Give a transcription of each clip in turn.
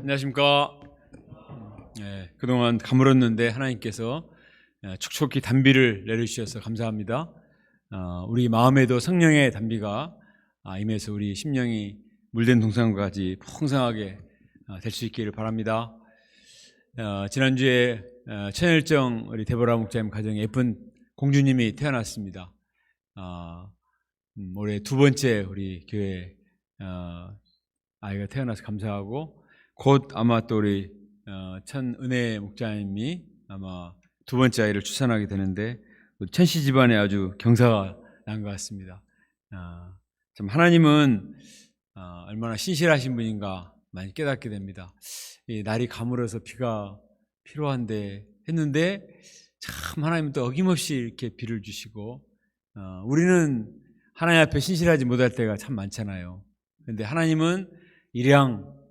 안녕하십니까. 그동안 가물었는데 하나님께서 촉촉히 단비를 내려주셔서 감사합니다. 우리 마음에도 성령의 단비가 임해서 우리 심령이 물된 동산까지 풍성하게 될 수 있기를 바랍니다. 지난주에 천일정 우리 데보라 목사님 가정에 예쁜 공주님이 태어났습니다. 올해 두 번째 우리 교회 아이가 태어나서 감사하고, 곧 아마 또 우리 천은혜 목사님이 아마 두 번째 아이를 출산하게 되는데, 천씨 집안에 아주 경사가 난 것 같습니다. 참 하나님은 얼마나 신실하신 분인가 많이 깨닫게 됩니다. 이 날이 가물어서 비가 필요한데 했는데 참 하나님은 또 어김없이 이렇게 비를 주시고, 우리는 하나님 앞에 신실하지 못할 때가 참 많잖아요. 그런데 하나님은 일양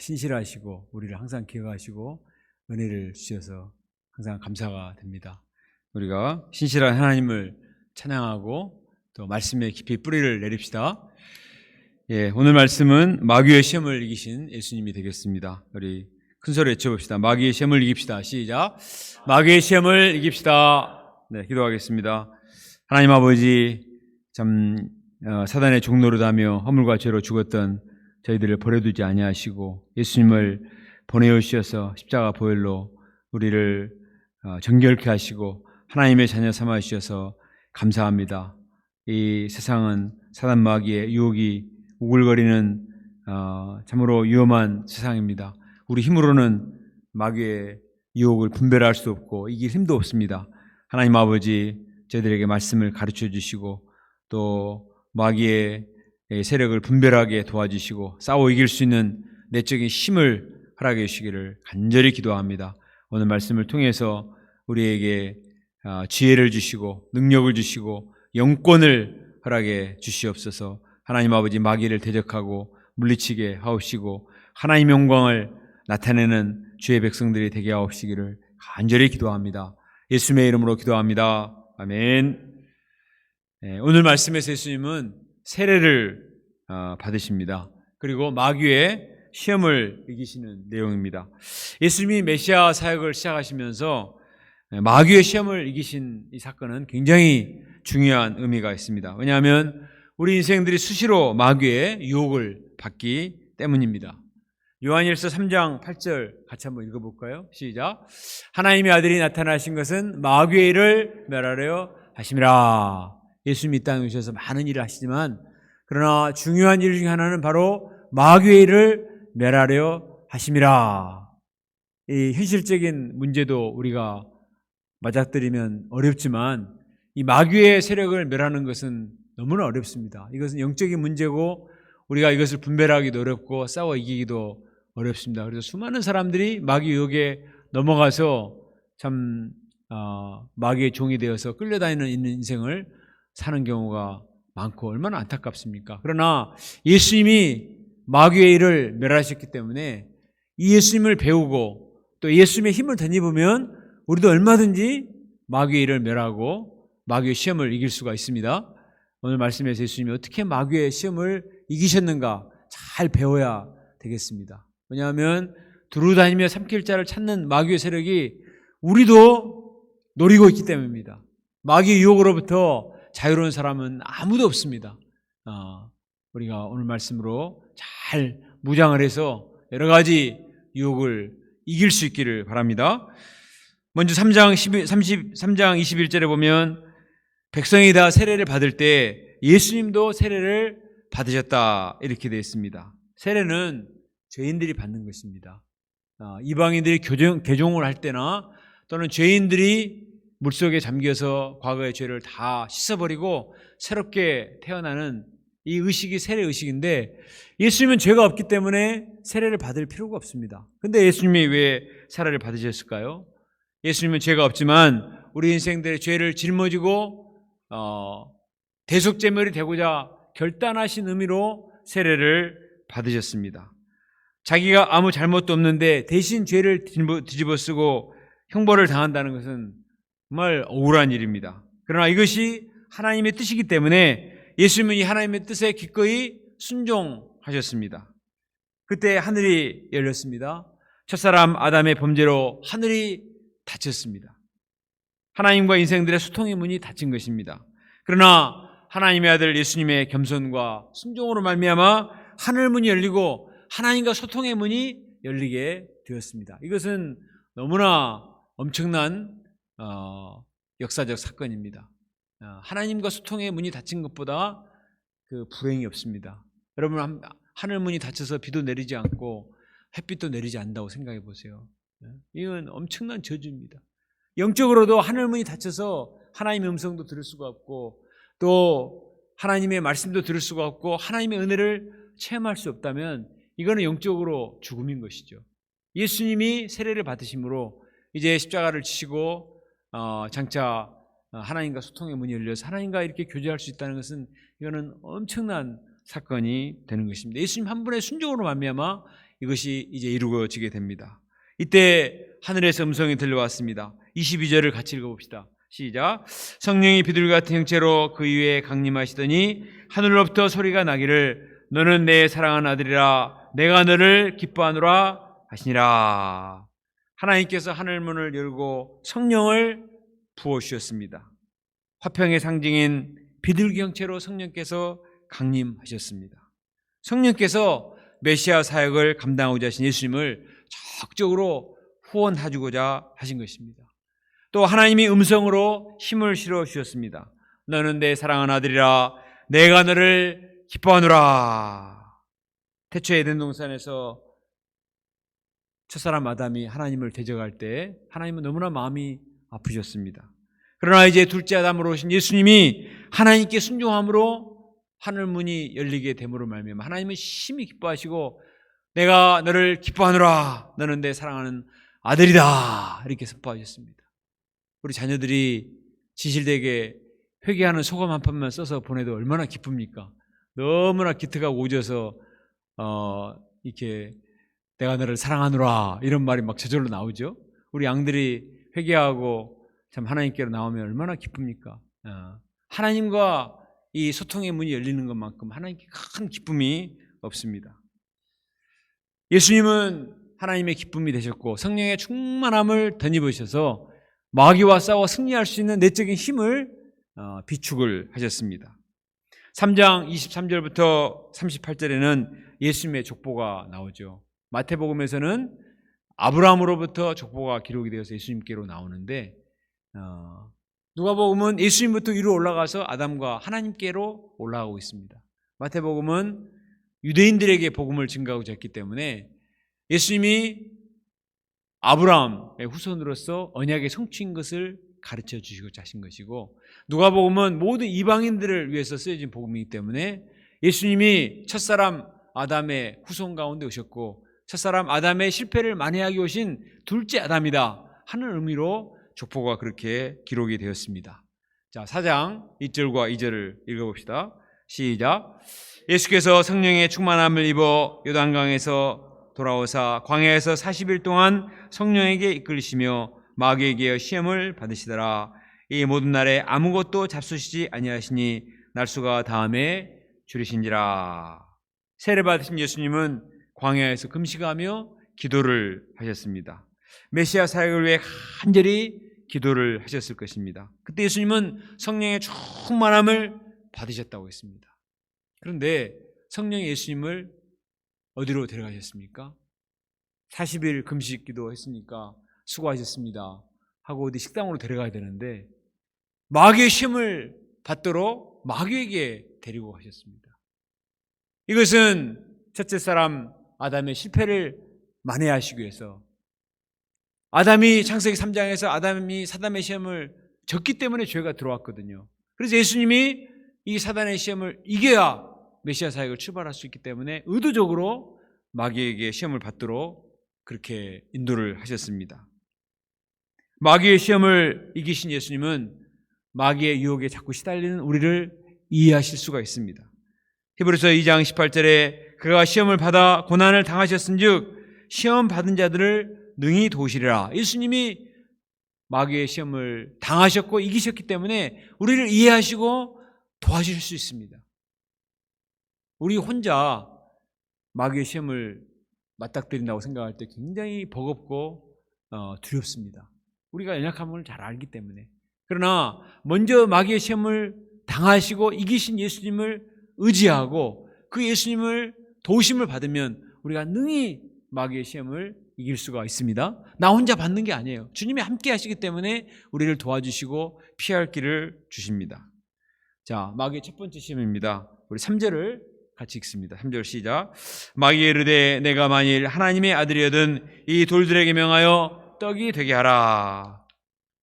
신실하시고 우리를 항상 기억하시고 은혜를 주셔서 항상 감사가 됩니다. 우리가 신실한 하나님을 찬양하고 또 말씀에 깊이 뿌리를 내립시다. 오늘 말씀은 마귀의 시험을 이기신 예수님이 되겠습니다. 우리 큰 소리 외쳐봅시다. 마귀의 시험을 이깁시다. 시작. 마귀의 시험을 이깁시다. 네, 기도하겠습니다. 하나님 아버지, 참 사단의 종노릇하며 허물과 죄로 죽었던 저희들을 버려두지 아니하시고 예수님을 보내오셔서 십자가 보혈로 우리를 정결케 하시고 하나님의 자녀 삼아 주셔서 감사합니다. 이 세상은 사단 마귀의 유혹이 우글거리는 참으로 위험한 세상입니다. 우리 힘으로는 마귀의 유혹을 분별할 수 없고 이길 힘도 없습니다. 하나님 아버지, 저희들에게 말씀을 가르쳐 주시고 또 마귀의 세력을 분별하게 도와주시고 싸워 이길 수 있는 내적인 힘을 허락해 주시기를 간절히 기도합니다. 오늘 말씀을 통해서 우리에게 지혜를 주시고 능력을 주시고 영권을 허락해 주시옵소서. 하나님 아버지, 마귀를 대적하고 물리치게 하옵시고 하나님의 영광을 나타내는 주의 백성들이 되게 하옵시기를 간절히 기도합니다. 예수님의 이름으로 기도합니다. 아멘. 오늘 말씀에서 예수님은 세례를 받으십니다. 그리고 마귀의 시험을 이기시는 내용입니다. 예수님이 메시아 사역을 시작하시면서 마귀의 시험을 이기신 이 사건은 굉장히 중요한 의미가 있습니다. 왜냐하면 우리 인생들이 수시로 마귀의 유혹을 받기 때문입니다. 요한일서 3장 8절 같이 한번 읽어볼까요? 시작. 하나님의 아들이 나타나신 것은 마귀의 일을 멸하려 하심이라. 예수님이 이 땅에 오셔서 많은 일을 하시지만 그러나 중요한 일 중에 하나는 바로 마귀의 일을 멸하려 하심이라. 이 현실적인 문제도 우리가 맞닥뜨리면 어렵지만 이 마귀의 세력을 멸하는 것은 너무나 어렵습니다. 이것은 영적인 문제고 우리가 이것을 분별하기도 어렵고 싸워 이기기도 어렵습니다. 그래서 수많은 사람들이 마귀 유혹에 넘어가서 참 마귀의 종이 되어서 끌려다니는 인생을 사는 경우가 많고 얼마나 안타깝습니까? 그러나 예수님이 마귀의 일을 멸하셨기 때문에 이 예수님을 배우고 또 예수님의 힘을 덧입으면 우리도 얼마든지 마귀의 일을 멸하고 마귀의 시험을 이길 수가 있습니다. 오늘 말씀에서 예수님이 어떻게 마귀의 시험을 이기셨는가 잘 배워야 되겠습니다. 왜냐하면 두루 다니며 삼킬 자를 찾는 마귀의 세력이 우리도 노리고 있기 때문입니다. 마귀의 유혹으로부터 자유로운 사람은 아무도 없습니다. 우리가 오늘 말씀으로 잘 무장을 해서 여러 가지 유혹을 이길 수 있기를 바랍니다. 먼저 3장 21절에 보면 백성이 다 세례를 받을 때 예수님도 세례를 받으셨다 이렇게 되어 있습니다. 세례는 죄인들이 받는 것입니다. 이방인들이 개종을 할 때나 또는 죄인들이 물속에 잠겨서 과거의 죄를 다 씻어버리고 새롭게 태어나는 이 의식이 세례 의식인데 예수님은 죄가 없기 때문에 세례를 받을 필요가 없습니다. 근데 예수님이 왜 세례를 받으셨을까요? 예수님은 죄가 없지만 우리 인생들의 죄를 짊어지고 대속제물이 되고자 결단하신 의미로 세례를 받으셨습니다. 자기가 아무 잘못도 없는데 대신 죄를 뒤집어 쓰고 형벌을 당한다는 것은 정말 억울한 일입니다. 그러나 이것이 하나님의 뜻이기 때문에 예수님은 이 하나님의 뜻에 기꺼이 순종하셨습니다. 그때 하늘이 열렸습니다. 첫사람 아담의 범죄로 하늘이 닫혔습니다. 하나님과 인생들의 소통의 문이 닫힌 것입니다. 그러나 하나님의 아들 예수님의 겸손과 순종으로 말미암아 하늘문이 열리고 하나님과 소통의 문이 열리게 되었습니다. 이것은 너무나 엄청난 역사적 사건입니다. 하나님과 소통의 문이 닫힌 것보다 그 불행이 없습니다. 여러분, 하늘문이 닫혀서 비도 내리지 않고 햇빛도 내리지 않는다고 생각해 보세요. 이건 엄청난 저주입니다. 영적으로도 하늘문이 닫혀서 하나님의 음성도 들을 수가 없고 또 하나님의 말씀도 들을 수가 없고 하나님의 은혜를 체험할 수 없다면 이거는 영적으로 죽음인 것이죠. 예수님이 세례를 받으심으로 이제 십자가를 지시고 장차 하나님과 소통의 문이 열려서 하나님과 이렇게 교제할 수 있다는 것은 이거는 엄청난 사건이 되는 것입니다. 예수님 한 분의 순종으로 말미암아 이것이 이제 이루어지게 됩니다. 이때 하늘에서 음성이 들려왔습니다. 22절을 같이 읽어봅시다. 시작. 성령이 비둘기 같은 형체로 그 위에 강림하시더니 하늘로부터 소리가 나기를 너는 내 사랑하는 아들이라 내가 너를 기뻐하노라 하시니라. 하나님께서 하늘문을 열고 성령을 부어주셨습니다. 화평의 상징인 비둘기 형체로 성령께서 강림하셨습니다. 성령께서 메시아 사역을 감당하고자 하신 예수님을 적극적으로 후원해주고자 하신 것입니다. 또 하나님이 음성으로 힘을 실어 주셨습니다. 너는 내 사랑하는 아들이라 내가 너를 기뻐하노라. 태초 에덴 동산에서 첫사람 아담이 하나님을 대적할 때 하나님은 너무나 마음이 아프셨습니다. 그러나 이제 둘째 아담으로 오신 예수님이 하나님께 순종함으로 하늘문이 열리게 됨으로 말미암아 하나님은 심히 기뻐하시고 내가 너를 기뻐하노라. 너는 내 사랑하는 아들이다. 이렇게 선포하셨습니다. 우리 자녀들이 진실되게 회개하는 소감 한 편만 써서 보내도 얼마나 기쁩니까? 너무나 기특하고 오져서 이렇게 내가 너를 사랑하노라 이런 말이 막 저절로 나오죠. 우리 양들이 회개하고 참 하나님께로 나오면 얼마나 기쁩니까? 하나님과 이 소통의 문이 열리는 것만큼 하나님께 큰 기쁨이 없습니다. 예수님은 하나님의 기쁨이 되셨고 성령의 충만함을 덧입으셔서 마귀와 싸워 승리할 수 있는 내적인 힘을 비축을 하셨습니다. 3장 23절부터 38절에는 예수님의 족보가 나오죠. 마태복음에서는 아브라함으로부터 족보가 기록이 되어서 예수님께로 나오는데 누가복음은 예수님부터 위로 올라가서 아담과 하나님께로 올라가고 있습니다. 마태복음은 유대인들에게 복음을 증거하고자 했기 때문에 예수님이 아브라함의 후손으로서 언약의 성취인 것을 가르쳐 주시고자 하신 것이고 누가복음은 모든 이방인들을 위해서 쓰여진 복음이기 때문에 예수님이 첫사람 아담의 후손 가운데 오셨고 첫사람 아담의 실패를 만회하기 오신 둘째 아담이다 하는 의미로 족보가 그렇게 기록이 되었습니다. 자, 4장 1절과 2절을 읽어봅시다. 시작. 예수께서 성령의 충만함을 입어 요단강에서 돌아오사 광야에서 40일 동안 성령에게 이끌리시며 마귀에게 시험을 받으시더라. 이 모든 날에 아무것도 잡수시지 아니하시니 날수가 다음에 줄이신지라. 세례 받으신 예수님은 광야에서 금식하며 기도를 하셨습니다. 메시아 사역을 위해 간절히 기도를 하셨을 것입니다. 그때 예수님은 성령의 충만함을 받으셨다고 했습니다. 그런데 성령이 예수님을 어디로 데려가셨습니까? 40일 금식 기도했으니까 수고하셨습니다 하고 어디 식당으로 데려가야 되는데 마귀의 시험을 받도록 마귀에게 데리고 가셨습니다. 이것은 첫째 사람 아담의 실패를 만회하시기 위해서 아담이 창세기 3장에서 아담이 사단의 시험을 졌기 때문에 죄가 들어왔거든요. 그래서 예수님이 이 사단의 시험을 이겨야 메시아 사역을 출발할 수 있기 때문에 의도적으로 마귀에게 시험을 받도록 그렇게 인도를 하셨습니다. 마귀의 시험을 이기신 예수님은 마귀의 유혹에 자꾸 시달리는 우리를 이해하실 수가 있습니다. 히브리서 2장 18절에 그가 시험을 받아 고난을 당하셨은즉 시험 받은 자들을 능히 도우시리라. 예수님이 마귀의 시험을 당하셨고 이기셨기 때문에 우리를 이해하시고 도와주실 수 있습니다. 우리 혼자 마귀의 시험을 맞닥뜨린다고 생각할 때 굉장히 버겁고 두렵습니다. 우리가 연약함을 잘 알기 때문에. 그러나 먼저 마귀의 시험을 당하시고 이기신 예수님을 의지하고 그 예수님을 도우심을 받으면 우리가 능히 마귀의 시험을 이길 수가 있습니다. 나 혼자 받는 게 아니에요. 주님이 함께 하시기 때문에 우리를 도와주시고 피할 길을 주십니다. 자, 마귀의 첫 번째 시험입니다. 우리 3절을 같이 읽습니다. 3절 시작. 마귀가 이르되 내가 만일 하나님의 아들이거든 이 돌들에게 명하여 떡이 되게 하라.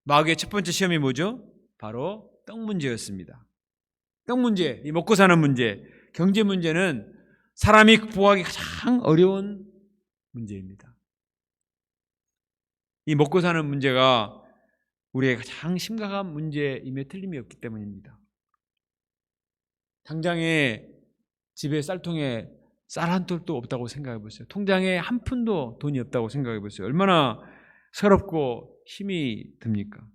마귀의 첫 번째 시험이 뭐죠? 바로 떡 문제였습니다. 떡 문제, 이 먹고 사는 문제, 경제 문제는 사람이 극복하기 가장 어려운 문제입니다. 이 먹고 사는 문제가 우리의 가장 심각한 문제임에 틀림이 없기 때문입니다. 당장에 집에 쌀통에 쌀 한 톨도 없다고 생각해 보세요. 통장에 한 푼도 돈이 없다고 생각해 보세요. 얼마나 서럽고 힘이 듭니까?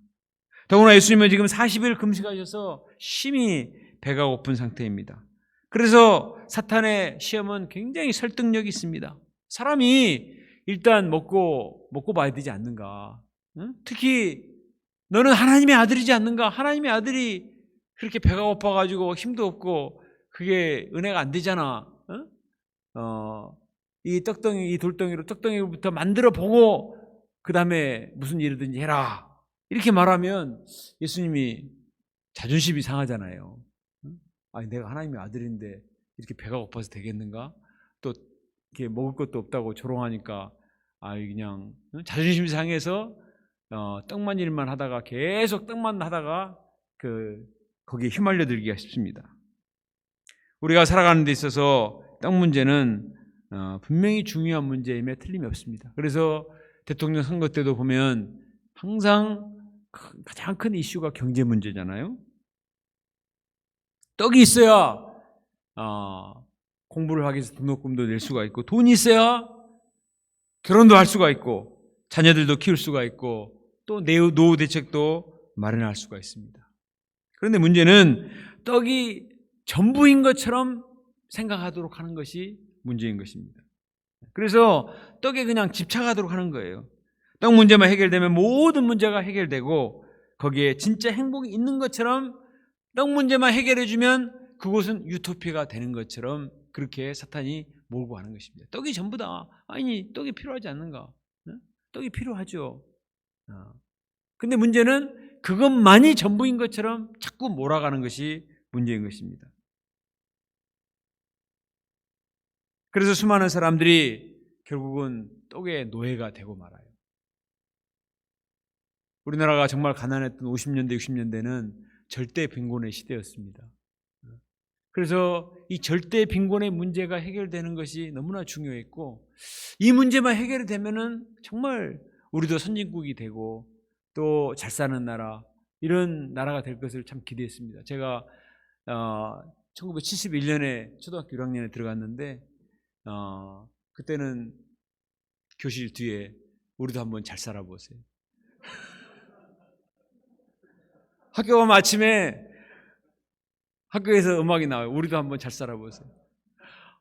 더구나 예수님은 지금 40일 금식하셔서 심히 배가 고픈 상태입니다. 그래서 사탄의 시험은 굉장히 설득력이 있습니다. 사람이 일단 먹고 봐야 되지 않는가? 응? 특히 너는 하나님의 아들이지 않는가? 하나님의 아들이 그렇게 배가 고파가지고 힘도 없고 그게 은혜가 안 되잖아. 이 떡덩이, 이 돌덩이로 떡덩이부터 만들어 보고 그 다음에 무슨 일이든지 해라. 이렇게 말하면 예수님이 자존심이 상하잖아요. 아니 내가 하나님의 아들인데 이렇게 배가 고파서 되겠는가? 또 이렇게 먹을 것도 없다고 조롱하니까 그냥 자존심이 상해서 떡만 일만 하다가 계속 떡만 하다가 거기에 휘말려 들기가 쉽습니다. 우리가 살아가는 데 있어서 떡 문제는 분명히 중요한 문제임에 틀림이 없습니다. 그래서 대통령 선거 때도 보면 항상 가장 큰 이슈가 경제 문제잖아요. 떡이 있어야 공부를 하기 위해서 등록금도 낼 수가 있고, 돈이 있어야 결혼도 할 수가 있고, 자녀들도 키울 수가 있고, 또 노후 대책도 마련할 수가 있습니다. 그런데 문제는 떡이 전부인 것처럼 생각하도록 하는 것이 문제인 것입니다. 그래서 떡에 그냥 집착하도록 하는 거예요. 떡 문제만 해결되면 모든 문제가 해결되고 거기에 진짜 행복이 있는 것처럼 떡 문제만 해결해주면 그곳은 유토피아가 되는 것처럼 그렇게 사탄이 몰고 가는 것입니다. 떡이 전부다. 아니 떡이 필요하지 않는가? 떡이 필요하죠. 근데 문제는 그것만이 전부인 것처럼 자꾸 몰아가는 것이 문제인 것입니다. 그래서 수많은 사람들이 결국은 떡의 노예가 되고 말아요. 우리나라가 정말 가난했던 50년대, 60년대는 절대 빈곤의 시대였습니다. 그래서 이 절대 빈곤의 문제가 해결되는 것이 너무나 중요했고, 이 문제만 해결이 되면은 정말 우리도 선진국이 되고 또 잘 사는 나라, 이런 나라가 될 것을 참 기대했습니다. 제가 1971년에 초등학교 1학년에 들어갔는데 그때는 교실 뒤에 우리도 한번 잘 살아보세요. 학교 가면 아침에 학교에서 음악이 나와요. 우리도 한번 잘 살아보세요.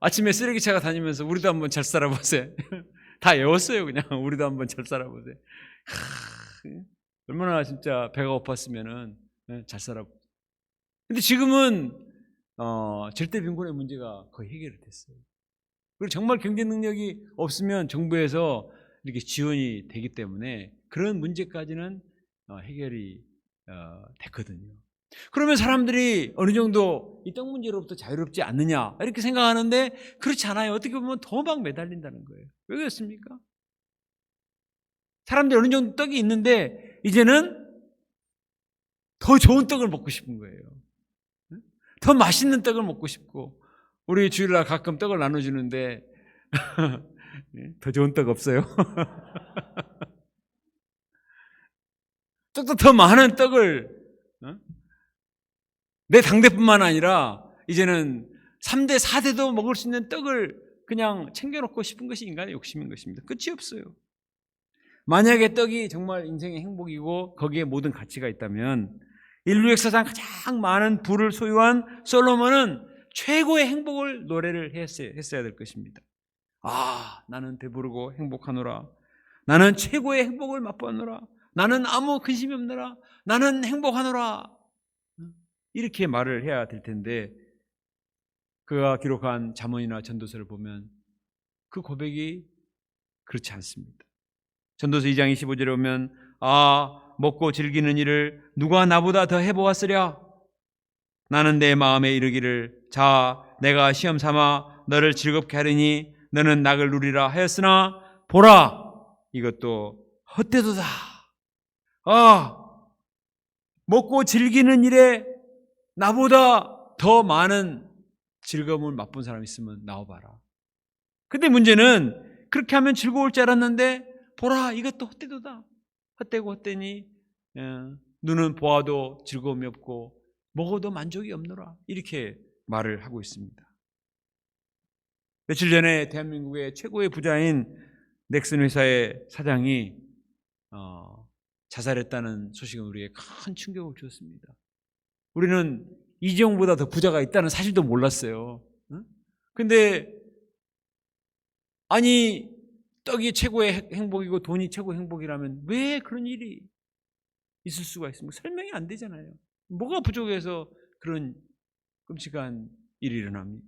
아침에 쓰레기차가 다니면서 우리도 한번 잘 살아보세요. 다 외웠어요. 그냥 우리도 한번 잘 살아보세요. 얼마나 진짜 배가 고팠으면은 잘 살아보세요. 근데 지금은 절대 빈곤의 문제가 거의 해결이 됐어요. 그리고 정말 경제 능력이 없으면 정부에서 이렇게 지원이 되기 때문에 그런 문제까지는 해결이 됐거든요. 그러면 사람들이 어느 정도 이 떡 문제로부터 자유롭지 않느냐 이렇게 생각하는데 그렇지 않아요. 어떻게 보면 더 막 매달린다는 거예요. 왜 그렇습니까? 사람들이 어느 정도 떡이 있는데 이제는 더 좋은 떡을 먹고 싶은 거예요. 더 맛있는 떡을 먹고 싶고, 우리 주일날 가끔 떡을 나눠주는데 더 좋은 떡 없어요? 떡도 더 많은 떡을 내 당대뿐만 아니라 이제는 3대, 4대도 먹을 수 있는 떡을 그냥 챙겨놓고 싶은 것이 인간의 욕심인 것입니다. 끝이 없어요. 만약에 떡이 정말 인생의 행복이고 거기에 모든 가치가 있다면 인류 역사상 가장 많은 부를 소유한 솔로몬은 최고의 행복을 노래를 했어야 될 것입니다. 나는 배부르고 행복하노라. 나는 최고의 행복을 맛보노라. 나는 아무 근심이 없노라. 나는 행복하노라. 이렇게 말을 해야 될 텐데 그가 기록한 잠언이나 전도서를 보면 그 고백이 그렇지 않습니다. 전도서 2장 25절에 보면 먹고 즐기는 일을 누가 나보다 더 해보았으랴. 나는 내 마음에 이르기를 자 내가 시험 삼아 너를 즐겁게 하리니 너는 낙을 누리라 하였으나 보라 이것도 헛되도다. 먹고 즐기는 일에 나보다 더 많은 즐거움을 맛본 사람이 있으면 나와봐라. 근데 문제는 그렇게 하면 즐거울 줄 알았는데 보라 이것도 헛되도다. 헛되고 헛되니 눈은 보아도 즐거움이 없고 먹어도 만족이 없노라. 이렇게 말을 하고 있습니다. 며칠 전에 대한민국의 최고의 부자인 넥슨 회사의 사장이 자살했다는 소식은 우리에게 큰 충격을 주었습니다. 우리는 이재용보다 더 부자가 있다는 사실도 몰랐어요. 근데 아니 떡이 최고의 행복이고 돈이 최고의 행복이라면 왜 그런 일이 있을 수가 있습니까? 설명이 안 되잖아요. 뭐가 부족해서 그런 끔찍한 일이 일어납니까?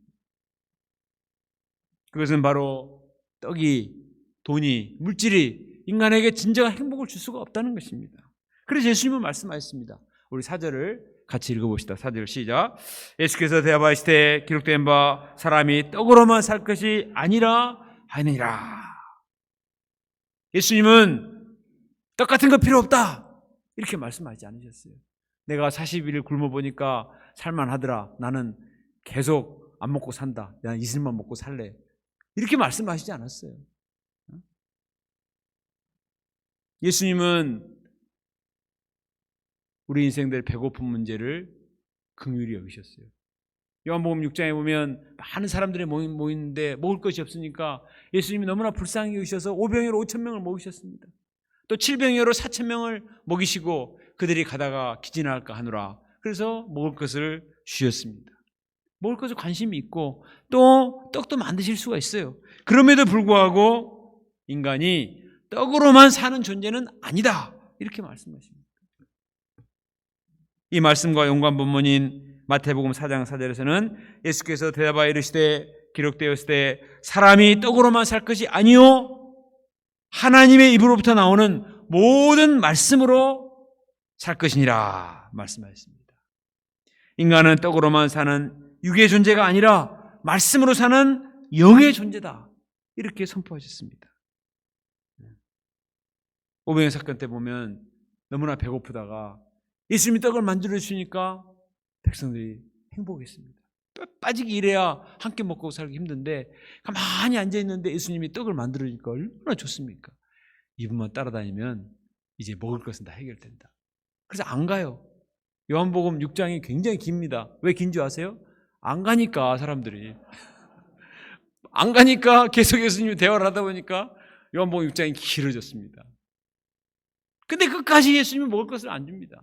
그것은 바로 떡이, 돈이, 물질이 인간에게 진정한 행복을 줄 수가 없다는 것입니다. 그래서 예수님은 말씀하셨습니다. 우리 4절을 같이 읽어봅시다. 4절 시작. 예수께서 대답하시되 기록된 바 사람이 떡으로만 살 것이 아니라 하느니라. 예수님은 떡 같은 거 필요 없다 이렇게 말씀하지 않으셨어요. 내가 40일 굶어보니까 살만하더라. 나는 계속 안 먹고 산다. 난 이슬만 먹고 살래. 이렇게 말씀하시지 않았어요. 예수님은 우리 인생들 배고픈 문제를 긍휼히 여기셨어요. 요한복음 6장에 보면 많은 사람들이 모이는데 먹을 것이 없으니까 예수님이 너무나 불쌍히 여기셔서 5병이로 5,000명을 먹이셨습니다. 또 7병이로 4,000명을 먹이시고 그들이 가다가 기진할까 하노라. 그래서 먹을 것을 주셨습니다. 먹을 것에 관심이 있고 또 떡도 만드실 수가 있어요. 그럼에도 불구하고 인간이 떡으로만 사는 존재는 아니다 이렇게 말씀하십니다. 이 말씀과 연관 본문인 마태복음 4장 4절에서는 예수께서 대답하여 이르시되 기록되었으되 사람이 떡으로만 살 것이 아니요 하나님의 입으로부터 나오는 모든 말씀으로 살 것이니라 말씀하셨습니다. 인간은 떡으로만 사는 육의 존재가 아니라 말씀으로 사는 영의 존재다 이렇게 선포하셨습니다. 오병이어 사건 때 보면 너무나 배고프다가 예수님이 떡을 만들어 주시니까 백성들이 행복했습니다. 빠지기 일해야 한 끼 먹고 살기 힘든데 가만히 앉아있는데 예수님이 떡을 만들어 주니까 얼마나 좋습니까? 이분만 따라다니면 이제 먹을 것은 다 해결된다. 그래서 안 가요. 요한복음 6장이 굉장히 깁니다. 왜 긴 줄 아세요? 안 가니까 사람들이 안 가니까 계속 예수님이 대화를 하다 보니까 요한복음 6장이 길어졌습니다. 근데 끝까지 예수님이 먹을 것을 안 줍니다.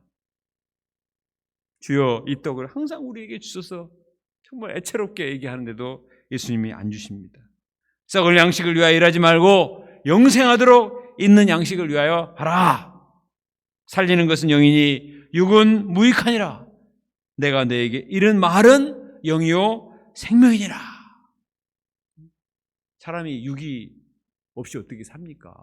주여 이 떡을 항상 우리에게 주셔서 정말 애처롭게 얘기하는데도 예수님이 안 주십니다. 썩을 양식을 위하여 일하지 말고 영생하도록 있는 양식을 위하여 하라. 살리는 것은 영이니 육은 무익하니라. 내가 너에게 이른 말은 영이요 생명이니라. 사람이 육이 없이 어떻게 삽니까?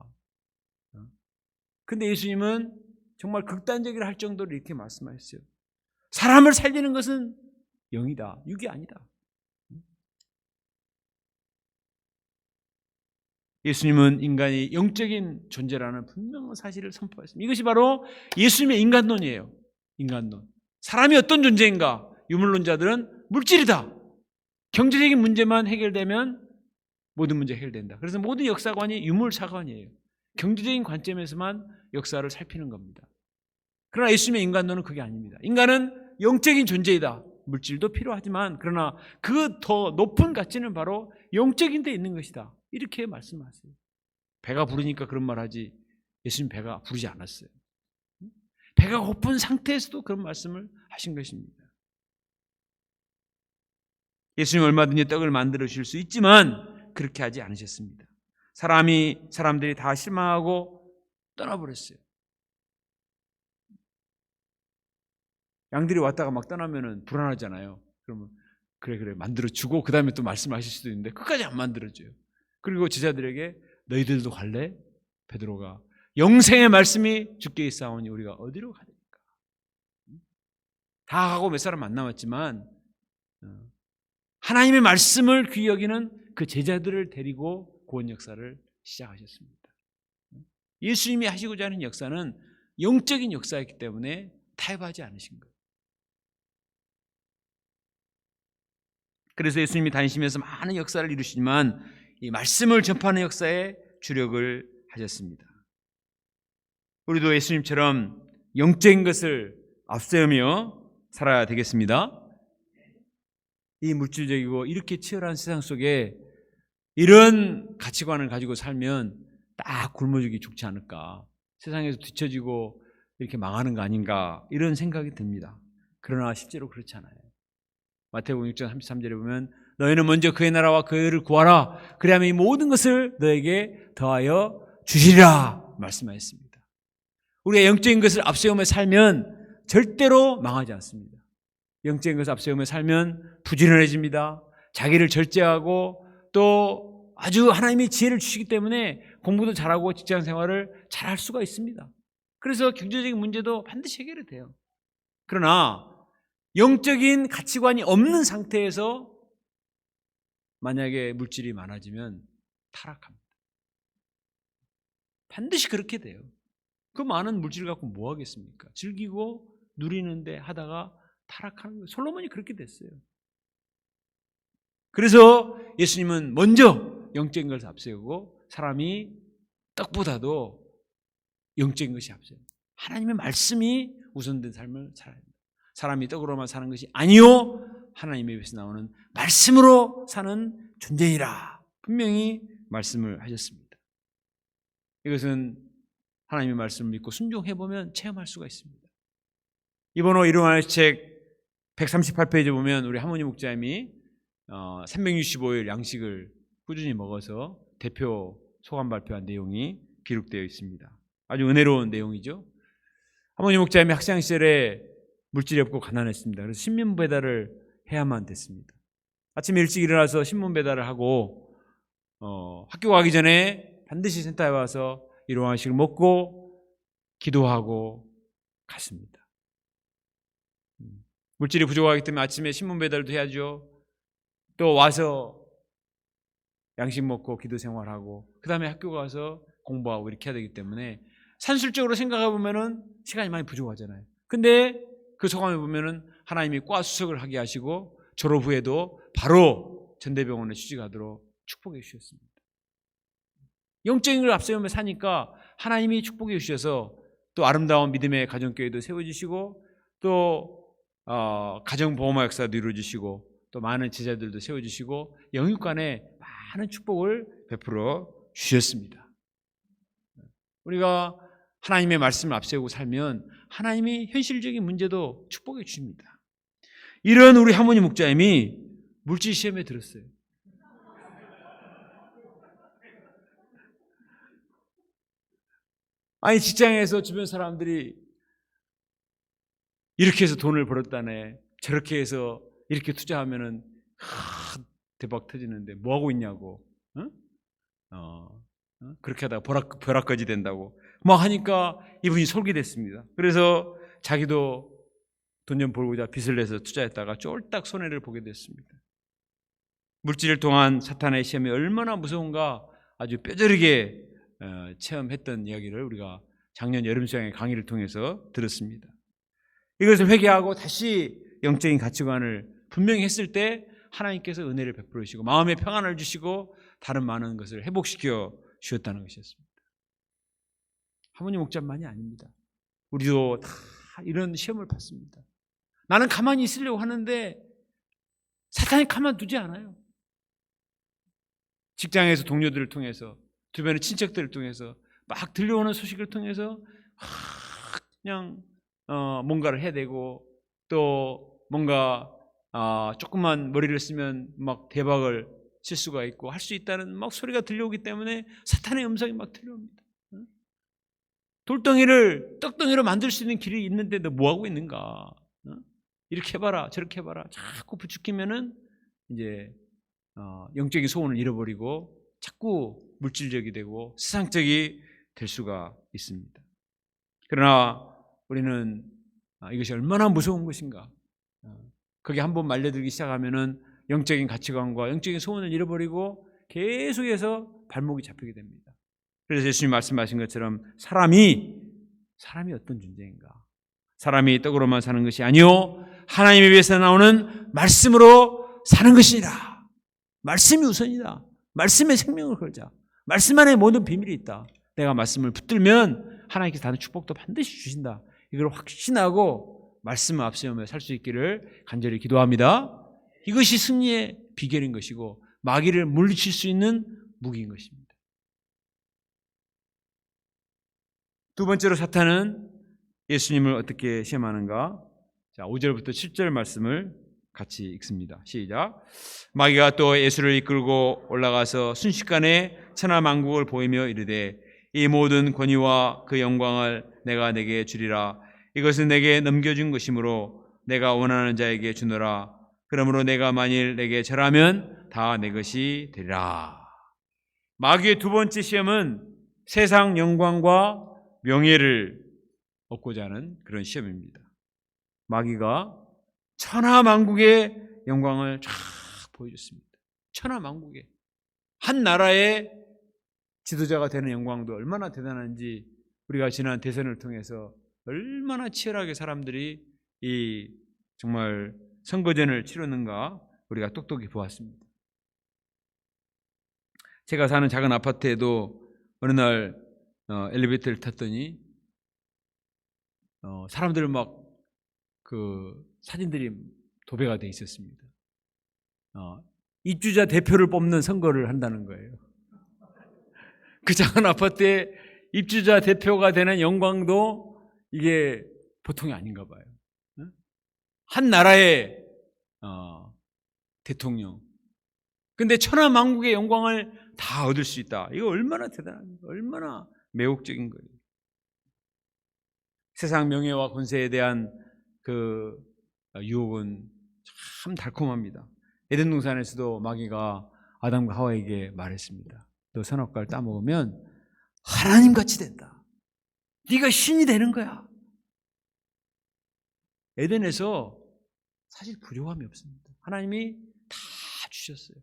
근데 예수님은 정말 극단적이라 할 정도로 이렇게 말씀하셨어요. 사람을 살리는 것은 영이다. 육이 아니다. 예수님은 인간이 영적인 존재라는 분명한 사실을 선포했습니다. 이것이 바로 예수님의 인간론이에요. 인간론. 사람이 어떤 존재인가? 유물론자들은 물질이다. 경제적인 문제만 해결되면 모든 문제 해결된다. 그래서 모든 역사관이 유물사관이에요. 경제적인 관점에서만 역사를 살피는 겁니다. 그러나 예수님의 인간론은 그게 아닙니다. 인간은 영적인 존재이다. 물질도 필요하지만 그러나 그 더 높은 가치는 바로 영적인 데 있는 것이다. 이렇게 말씀하세요. 배가 부르니까 그런 말 하지 예수님 배가 부르지 않았어요. 배가 고픈 상태에서도 그런 말씀을 하신 것입니다. 예수님 얼마든지 떡을 만들어 주실 수 있지만 그렇게 하지 않으셨습니다. 사람들이 다 실망하고 떠나버렸어요. 양들이 왔다가 막 떠나면은 불안하잖아요. 그러면 그래 만들어주고 그 다음에 또 말씀하실 수도 있는데 끝까지 안 만들어줘요. 그리고 제자들에게 너희들도 갈래? 베드로가 영생의 말씀이 주께 있사오니 우리가 어디로 가야 됩니까? 다 가고 몇 사람 안 남았지만 하나님의 말씀을 귀히 여기는 그 제자들을 데리고 구원 역사를 시작하셨습니다. 예수님이 하시고자 하는 역사는 영적인 역사였기 때문에 타협하지 않으신 거예요. 그래서 예수님이 다니시면서 많은 역사를 이루시지만 이 말씀을 전파하는 역사에 주력을 하셨습니다. 우리도 예수님처럼 영적인 것을 앞세우며 살아야 되겠습니다. 이 물질적이고 이렇게 치열한 세상 속에 이런 가치관을 가지고 살면 딱 굶어 죽지 않을까, 세상에서 뒤처지고 이렇게 망하는 거 아닌가, 이런 생각이 듭니다. 그러나 실제로 그렇지 않아요. 마태복음 6장 33절에 보면 너희는 먼저 그의 나라와 그의 의를 구하라, 그리하면 이 모든 것을 너에게 더하여 주시리라 말씀하셨습니다. 우리가 영적인 것을 앞세우며 살면 절대로 망하지 않습니다. 영적인 것을 앞세우며 살면 부지런해집니다. 자기를 절제하고 또 아주 하나님이 지혜를 주시기 때문에 공부도 잘하고 직장 생활을 잘할 수가 있습니다. 그래서 경제적인 문제도 반드시 해결이 돼요. 그러나 영적인 가치관이 없는 상태에서 만약에 물질이 많아지면 타락합니다. 반드시 그렇게 돼요. 그 많은 물질 갖고 뭐 하겠습니까? 즐기고 누리는데 하다가 타락하는 거예요. 솔로몬이 그렇게 됐어요. 그래서 예수님은 먼저 영적인 것을 앞세우고 사람이 떡보다도 영적인 것이 앞서요. 하나님의 말씀이 우선된 삶을 살아야 합니다. 사람이 떡으로만 사는 것이 아니요, 하나님의 입에서 나오는 말씀으로 사는 존재이라 분명히 말씀을 하셨습니다. 이것은 하나님의 말씀을 믿고 순종해보면 체험할 수가 있습니다. 이번호 일용할 책 138페이지 보면 우리 하모니 목자님이 365일 양식을 꾸준히 먹어서 대표 소감 발표한 내용이 기록되어 있습니다. 아주 은혜로운 내용이죠. 하모니 목자님이 학창 시절에 물질이 없고 가난했습니다. 그래서 신문 배달을 해야만 됐습니다. 아침에 일찍 일어나서 신문 배달을 하고 학교 가기 전에 반드시 센터에 와서 일용할식을 먹고 기도하고 갔습니다. 물질이 부족하기 때문에 아침에 신문 배달도 해야죠. 또 와서 양식 먹고 기도 생활하고 그 다음에 학교 가서 공부하고 이렇게 해야 되기 때문에 산술적으로 생각해 보면은 시간이 많이 부족하잖아요. 근데 그 소감해 보면은 하나님이 과 수석을 하게 하시고 졸업 후에도 바로 전대병원에 취직하도록 축복해 주셨습니다. 영적인 걸 앞세우며 사니까 하나님이 축복해 주셔서 또 아름다운 믿음의 가정교회도 세워주시고 또 가정보호마 역사도 이루어주시고 또 많은 제자들도 세워주시고 영육간에 많은 축복을 베풀어 주셨습니다. 우리가 하나님의 말씀을 앞세우고 살면 하나님이 현실적인 문제도 축복해 주십니다. 이런 우리 하모니 목자님이 물질 시험에 들었어요. 아니 직장에서 주변 사람들이 이렇게 해서 돈을 벌었다네, 저렇게 해서 이렇게 투자하면은 대박 터지는데 뭐 하고 있냐고, 그렇게 하다가 벼락거지 된다고 막 하니까 이분이 솔깃했습니다. 그래서 자기도 돈 좀 벌고자 빚을 내서 투자했다가 쫄딱 손해를 보게 됐습니다. 물질을 통한 사탄의 시험이 얼마나 무서운가 아주 뼈저리게 체험했던 이야기를 우리가 작년 여름수양의 강의를 통해서 들었습니다. 이것을 회개하고 다시 영적인 가치관을 분명히 했을 때 하나님께서 은혜를 베풀어 주시고 마음의 평안을 주시고 다른 많은 것을 회복시켜 주셨다는 것이었습니다. 하모니 목자만이 아닙니다. 우리도 다 이런 시험을 받습니다. 나는 가만히 있으려고 하는데 사탄이 가만두지 않아요. 직장에서 동료들을 통해서 주변의 친척들을 통해서 막 들려오는 소식을 통해서 그냥 뭔가를 해야 되고 또 뭔가 조금만 머리를 쓰면 막 대박을 실수가 있고 할 수 있다는 막 소리가 들려오기 때문에 사탄의 음성이 막 들려옵니다. 돌덩이를 떡덩이로 만들 수 있는 길이 있는데 너 뭐하고 있는가? 이렇게 해봐라 저렇게 해봐라 자꾸 부추기면은 이제 영적인 소원을 잃어버리고 자꾸 물질적이 되고 세상적이 될 수가 있습니다. 그러나 우리는 이것이 얼마나 무서운 것인가. 거기 한번 말려들기 시작하면은 영적인 가치관과 영적인 소원을 잃어버리고 계속해서 발목이 잡히게 됩니다. 그래서 예수님 말씀하신 것처럼 사람이 어떤 존재인가? 사람이 떡으로만 사는 것이 아니요 하나님에 위해서 나오는 말씀으로 사는 것이니라. 말씀이 우선이다. 말씀에 생명을 걸자. 말씀 안에 모든 비밀이 있다. 내가 말씀을 붙들면 하나님께서 다른 축복도 반드시 주신다. 이걸 확신하고 말씀을 앞세우며 살 수 있기를 간절히 기도합니다. 이것이 승리의 비결인 것이고 마귀를 물리칠 수 있는 무기인 것입니다. 두 번째로 사탄은 예수님을 어떻게 시험하는가? 자, 5절부터 7절 말씀을 같이 읽습니다. 시작. 마귀가 또 예수를 이끌고 올라가서 순식간에 천하만국을 보이며 이르되 이 모든 권위와 그 영광을 내가 내게 주리라. 이것은 내게 넘겨준 것이므로 내가 원하는 자에게 주노라. 그러므로 내가 만일 내게 절하면 다 내 것이 되리라. 마귀의 두 번째 시험은 세상 영광과 명예를 얻고자 하는 그런 시험입니다. 마귀가 천하만국의 영광을 쫙 보여줬습니다. 천하만국의 한 나라의 지도자가 되는 영광도 얼마나 대단한지 우리가 지난 대선을 통해서 얼마나 치열하게 사람들이 이 정말 선거전을 치르는가 우리가 똑똑히 보았습니다. 제가 사는 작은 아파트에도 어느 날 엘리베이터를 탔더니 사람들 막 그 사진들이 도배가 돼 있었습니다. 입주자 대표를 뽑는 선거를 한다는 거예요. 그 작은 아파트에 입주자 대표가 되는 영광도 이게 보통이 아닌가 봐요. 한 나라의 대통령. 근데 천하만국의 영광을 다 얻을 수 있다. 이거 얼마나 대단한, 얼마나 매혹적인 거예요. 세상 명예와 권세에 대한 그 유혹은 참 달콤합니다. 에덴 동산에서도 마귀가 아담과 하와에게 말했습니다. 너 선악과를 따먹으면 하나님같이 된다. 네가 신이 되는 거야. 에덴에서 사실 부족함이 없습니다. 하나님이 다 주셨어요.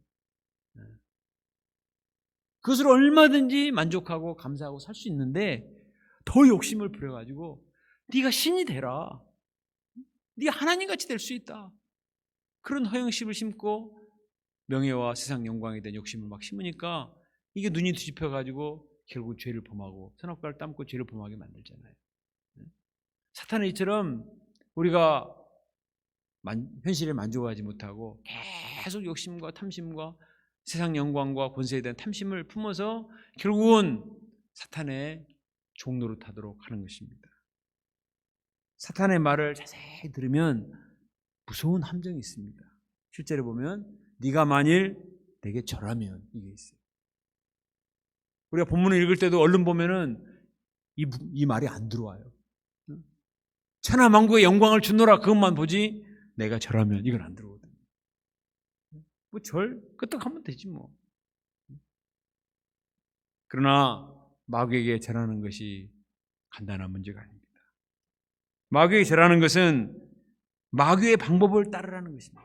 그것으로 얼마든지 만족하고 감사하고 살 수 있는데 더 욕심을 부려가지고 네가 신이 되라. 네가 하나님같이 될 수 있다. 그런 허영심을 심고 명예와 세상 영광에 대한 욕심을 막 심으니까 이게 눈이 뒤집혀가지고 결국 죄를 범하고 선악과를 따먹고 죄를 범하게 만들잖아요. 사탄은 이처럼 우리가 현실에 만족하지 못하고 계속 욕심과 탐심과 세상 영광과 권세에 대한 탐심을 품어서 결국은 사탄의 종로로 타도록 하는 것입니다. 사탄의 말을 자세히 들으면 무서운 함정이 있습니다. 실제로 보면 네가 만일 내게 절하면 이게 있어요. 우리가 본문을 읽을 때도 얼른 보면은 이 말이 안 들어와요. 천하만국의 영광을 주노라 그것만 보지 내가 절하면 이건 안 들어오거든요. 뭐 절 끄떡하면 되지 뭐. 그러나 마귀에게 절하는 것이 간단한 문제가 아닙니다. 마귀에게 절하는 것은 마귀의 방법을 따르라는 것입니다.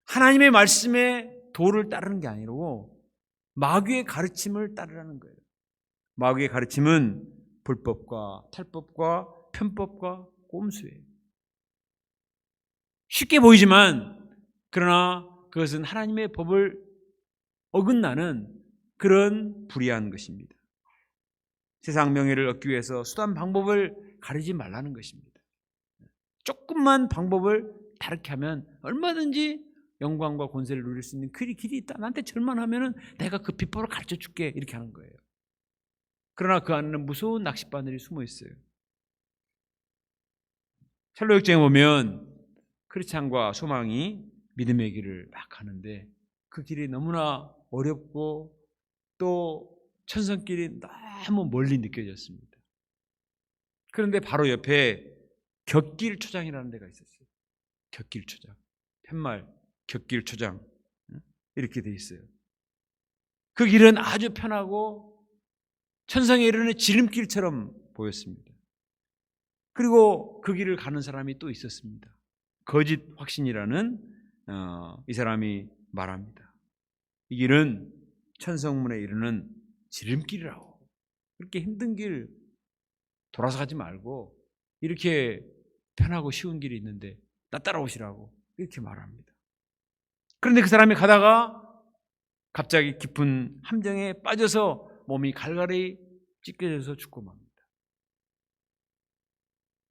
하나님의 말씀에 도를 따르는 게 아니고 마귀의 가르침을 따르라는 거예요. 마귀의 가르침은 불법과 탈법과 편법과 꼼수예요. 쉽게 보이지만 그러나 그것은 하나님의 법을 어긋나는 그런 불의한 것입니다. 세상 명예를 얻기 위해서 수단 방법을 가리지 말라는 것입니다. 조금만 방법을 다르게 하면 얼마든지 영광과 권세를 누릴 수 있는 길이 있다. 나한테 절만 하면은 내가 그 비법을 가르쳐 줄게. 이렇게 하는 거예요. 그러나 그 안에는 무서운 낚싯바늘이 숨어 있어요. 샬롯 역정에 보면 크리스찬과 소망이 믿음의 길을 막 가는데 그 길이 너무나 어렵고 또 천성길이 너무 멀리 느껴졌습니다. 그런데 바로 옆에 곁길초장이라는 데가 있었어요. 곁길초장. 팻말 곁길초장 이렇게 돼 있어요. 그 길은 아주 편하고 천성에 이르는 지름길처럼 보였습니다. 그리고 그 길을 가는 사람이 또 있었습니다. 거짓 확신이라는 이 사람이 말합니다. 이 길은 천성문에 이르는 지름길이라고. 그렇게 힘든 길 돌아서 가지 말고 이렇게 편하고 쉬운 길이 있는데 나 따라오시라고 이렇게 말합니다. 그런데 그 사람이 가다가 갑자기 깊은 함정에 빠져서 몸이 갈갈이 찢겨져서 죽고 맙니다.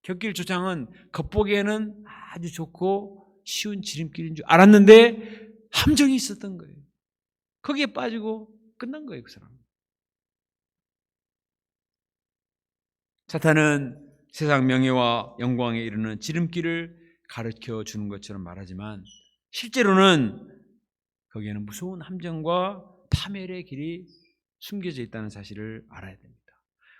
곁길초장은 겉보기에는 아주 좋고 쉬운 지름길인 줄 알았는데 함정이 있었던 거예요. 거기에 빠지고 끝난 거예요, 그 사람. 사탄은 세상 명예와 영광에 이르는 지름길을 가르쳐 주는 것처럼 말하지만 실제로는 거기에는 무서운 함정과 파멸의 길이 숨겨져 있다는 사실을 알아야 됩니다.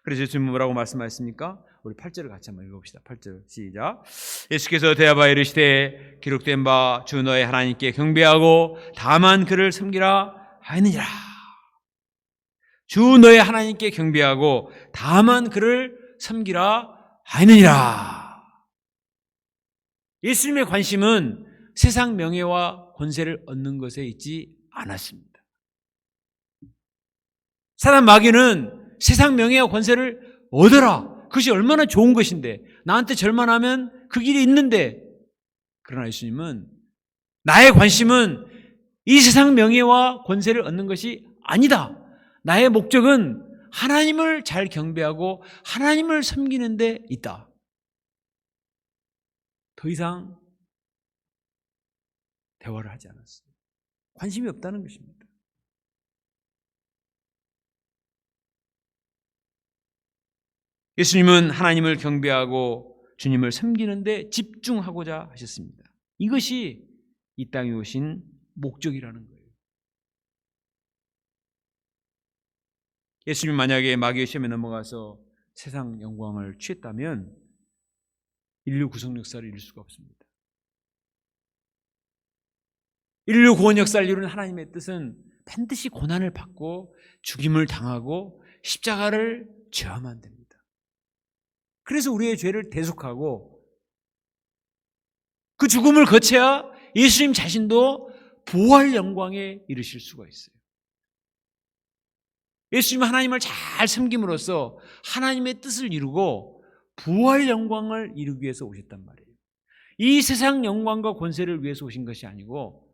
그래서 예수님은 뭐라고 말씀하셨습니까? 우리 8절을 같이 한번 읽어봅시다. 8절 시작. 예수께서 대하여 이르시되 기록된 바 주 너의 하나님께 경배하고 다만 그를 섬기라 하였느니라. 주 너의 하나님께 경배하고 다만 그를 섬기라 하였느니라. 예수님의 관심은 세상 명예와 권세를 얻는 것에 있지 않았습니다. 사단 마귀는 세상 명예와 권세를 얻어라. 그것이 얼마나 좋은 것인데 나한테 절만하면 그 길이 있는데, 그러나 예수님은 나의 관심은 이 세상 명예와 권세를 얻는 것이 아니다. 나의 목적은 하나님을 잘 경배하고 하나님을 섬기는 데 있다. 더 이상 대화를 하지 않았어요. 관심이 없다는 것입니다. 예수님은 하나님을 경배하고 주님을 섬기는 데 집중하고자 하셨습니다. 이것이 이 땅에 오신 목적이라는 거예요. 예수님이 만약에 마귀의 시험에 넘어가서 세상 영광을 취했다면 인류 구속 역사를 이룰 수가 없습니다. 인류 구원 역사를 이루는 하나님의 뜻은 반드시 고난을 받고 죽임을 당하고 십자가를 져야만 됩니다. 그래서 우리의 죄를 대속하고 그 죽음을 거쳐야 예수님 자신도 부활 영광에 이르실 수가 있어요. 예수님은 하나님을 잘 섬김으로써 하나님의 뜻을 이루고 부활 영광을 이루기 위해서 오셨단 말이에요. 이 세상 영광과 권세를 위해서 오신 것이 아니고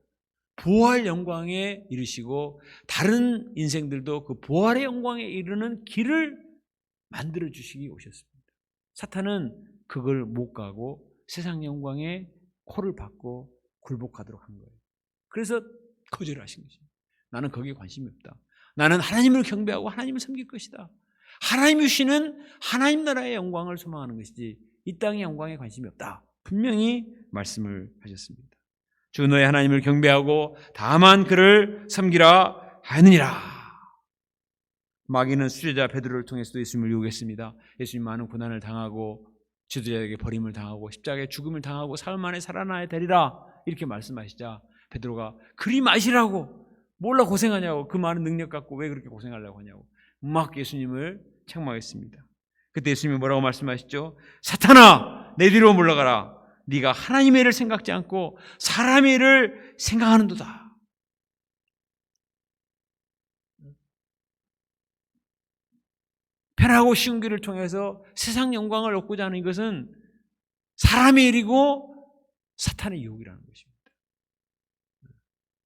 부활 영광에 이르시고 다른 인생들도 그 부활의 영광에 이르는 길을 만들어 주시기 오셨습니다. 사탄은 그걸 못 가고 세상 영광에 코를 박고 굴복하도록 한 거예요. 그래서 거절하신 것입니다. 나는 거기에 관심이 없다. 나는 하나님을 경배하고 하나님을 섬길 것이다. 하나님이 주시는 하나님 나라의 영광을 소망하는 것이지 이 땅의 영광에 관심이 없다. 분명히 말씀을 하셨습니다. 주 너의 하나님을 경배하고 다만 그를 섬기라 하느니라. 마귀는 수제자 베드로를 통해서도 예수님을 유혹했습니다. 예수님 많은 고난을 당하고 지도자에게 버림을 당하고 십자가에 죽음을 당하고 사흘 만에 살아나야 되리라 이렇게 말씀하시자 베드로가 그리 마시라고 몰라 고생하냐고, 그 많은 능력 갖고 왜 그렇게 고생하려고 하냐고 막 예수님을 책망했습니다. 그때 예수님이 뭐라고 말씀하시죠? 사탄아 내 뒤로 물러가라. 네가 하나님의 일을 생각지 않고 사람의 일을 생각하는도다. 편하고 쉬운 길을 통해서 세상 영광을 얻고자 하는 이것은 사람의 일이고 사탄의 유혹이라는 것입니다.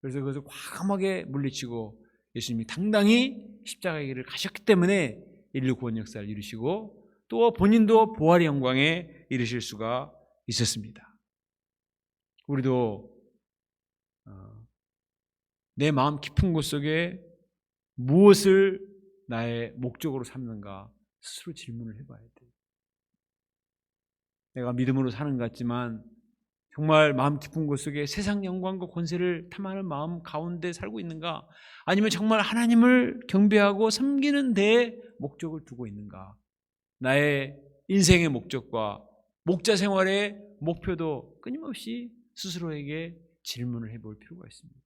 그래서 그것을 과감하게 물리치고 예수님이 당당히 십자가의 길을 가셨기 때문에 인류 구원 역사를 이루시고 또 본인도 부활의 영광에 이르실 수가 있었습니다. 우리도 내 마음 깊은 곳 속에 무엇을 나의 목적으로 삼는가 스스로 질문을 해봐야 돼요. 내가 믿음으로 사는 것 같지만 정말 마음 깊은 곳 속에 세상 영광과 권세를 탐하는 마음 가운데 살고 있는가? 아니면 정말 하나님을 경배하고 섬기는 데 목적을 두고 있는가? 나의 인생의 목적과 목자 생활의 목표도 끊임없이 스스로에게 질문을 해볼 필요가 있습니다.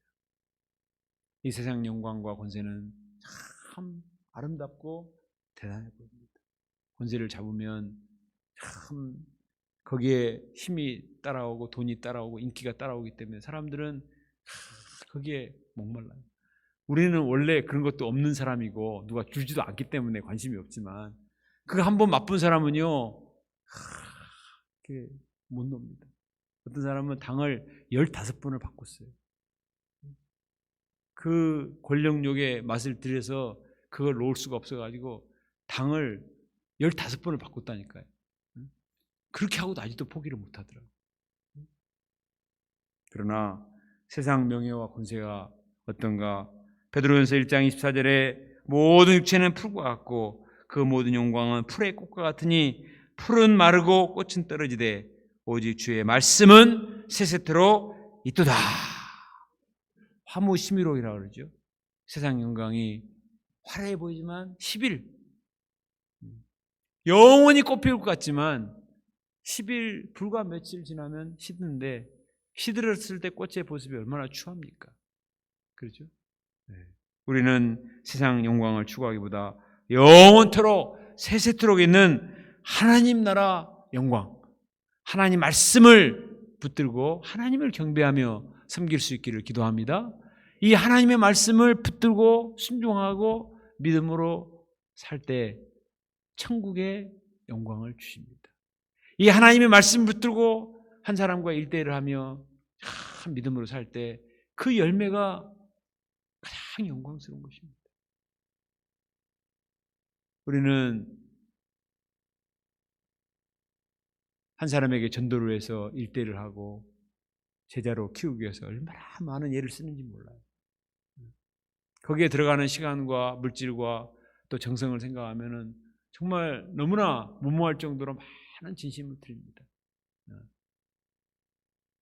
이 세상 영광과 권세는 참 아름답고 대단해 보입니다. 권세를 잡으면 참 거기에 힘이 따라오고 돈이 따라오고 인기가 따라오기 때문에 사람들은 거기에 목말라요. 우리는 원래 그런 것도 없는 사람이고 누가 주지도 않기 때문에 관심이 없지만 그거 한번 맛본 사람은요 못 놉니다. 어떤 사람은 당을 15번을 바꿨어요. 그 권력욕의 맛을 들여서 그걸 놓을 수가 없어가지고 당을 15번을 바꿨다니까요. 그렇게 하고도 아직도 포기를 못하더라고요. 그러나 세상 명예와 권세가 어떤가? 베드로전서 1장 24절에 모든 육체는 풀과 같고 그 모든 영광은 풀의 꽃과 같으니 풀은 마르고 꽃은 떨어지되 오직 주의 말씀은 세세토록 있도다. 화무심이로이라고 그러죠. 세상 영광이 화려해 보이지만 10일 영원히 꽃피울 것 같지만 10일 불과 며칠 지나면 시드는데 시들었을 때 꽃의 모습이 얼마나 추합니까? 그렇죠? 네. 우리는 세상 영광을 추구하기보다 영원토록 세세토록 있는 하나님 나라 영광, 하나님 말씀을 붙들고 하나님을 경배하며 섬길 수 있기를 기도합니다. 이 하나님의 말씀을 붙들고 순종하고 믿음으로 살 때 천국의 영광을 주십니다. 이 하나님의 말씀을 붙들고 한 사람과 일대일을 하며 믿음으로 살 때 그 열매가 가장 영광스러운 것입니다. 우리는 한 사람에게 전도를 해서 일대일을 하고 제자로 키우기 위해서 얼마나 많은 애를 쓰는지 몰라요. 거기에 들어가는 시간과 물질과 또 정성을 생각하면은 정말 너무나 무모할 정도로 많은 진심을 드립니다.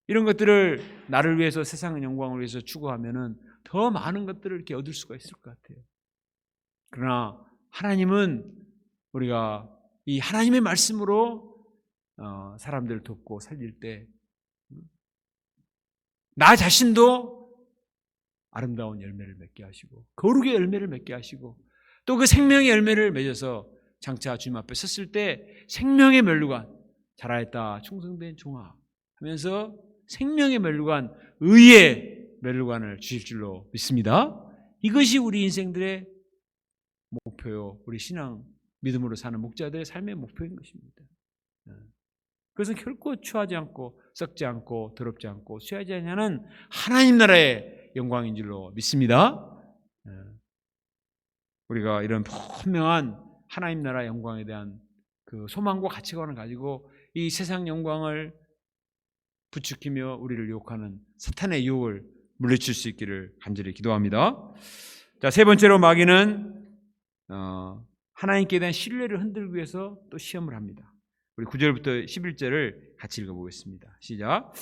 이런 것들을 나를 위해서 세상의 영광을 위해서 추구하면은 더 많은 것들을 이렇게 얻을 수가 있을 것 같아요. 그러나 하나님은 우리가 이 하나님의 말씀으로 사람들을 돕고 살릴 때 나 자신도 아름다운 열매를 맺게 하시고 거룩의 열매를 맺게 하시고 또 그 생명의 열매를 맺어서 장차 주님 앞에 섰을 때 생명의 멸류관 잘하였다 충성된 종아 하면서 생명의 멸류관 의의 멸류관을 주실 줄로 믿습니다. 이것이 우리 인생들의 목표요. 우리 신앙 믿음으로 사는 목자들의 삶의 목표인 것입니다. 그것은 결코 추하지 않고 썩지 않고 더럽지 않고 쇠하지 않는 하나님 나라의 영광인 줄로 믿습니다. 우리가 이런 분명한 하나님 나라 영광에 대한 그 소망과 가치관을 가지고 이 세상 영광을 부추기며 우리를 유혹하는 사탄의 유혹을 물리칠 수 있기를 간절히 기도합니다. 자, 세 번째로 마귀는 하나님께 대한 신뢰를 흔들기 위해서 또 시험을 합니다. 우리 9절부터 11절을 같이 읽어보겠습니다. 시작.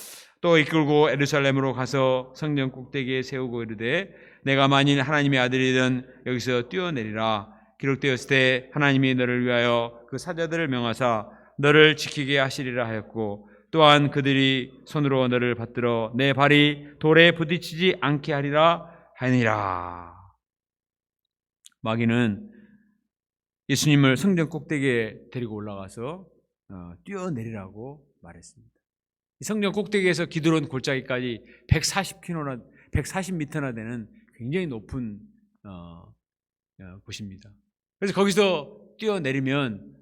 또 이끌고 예루살렘으로 가서 성전 꼭대기에 세우고 이르되 내가 만일 하나님의 아들이든 여기서 뛰어내리라. 기록되었을 때 하나님이 너를 위하여 그 사자들을 명하사 너를 지키게 하시리라 하였고 또한 그들이 손으로 너를 받들어 내 발이 돌에 부딪히지 않게 하리라 하니라. 마귀는 예수님을 성전 꼭대기에 데리고 올라가서 뛰어내리라고 말했습니다. 성전 꼭대기에서 기드론 골짜기까지 140m나 되는 굉장히 높은 곳입니다. 그래서 거기서 뛰어내리면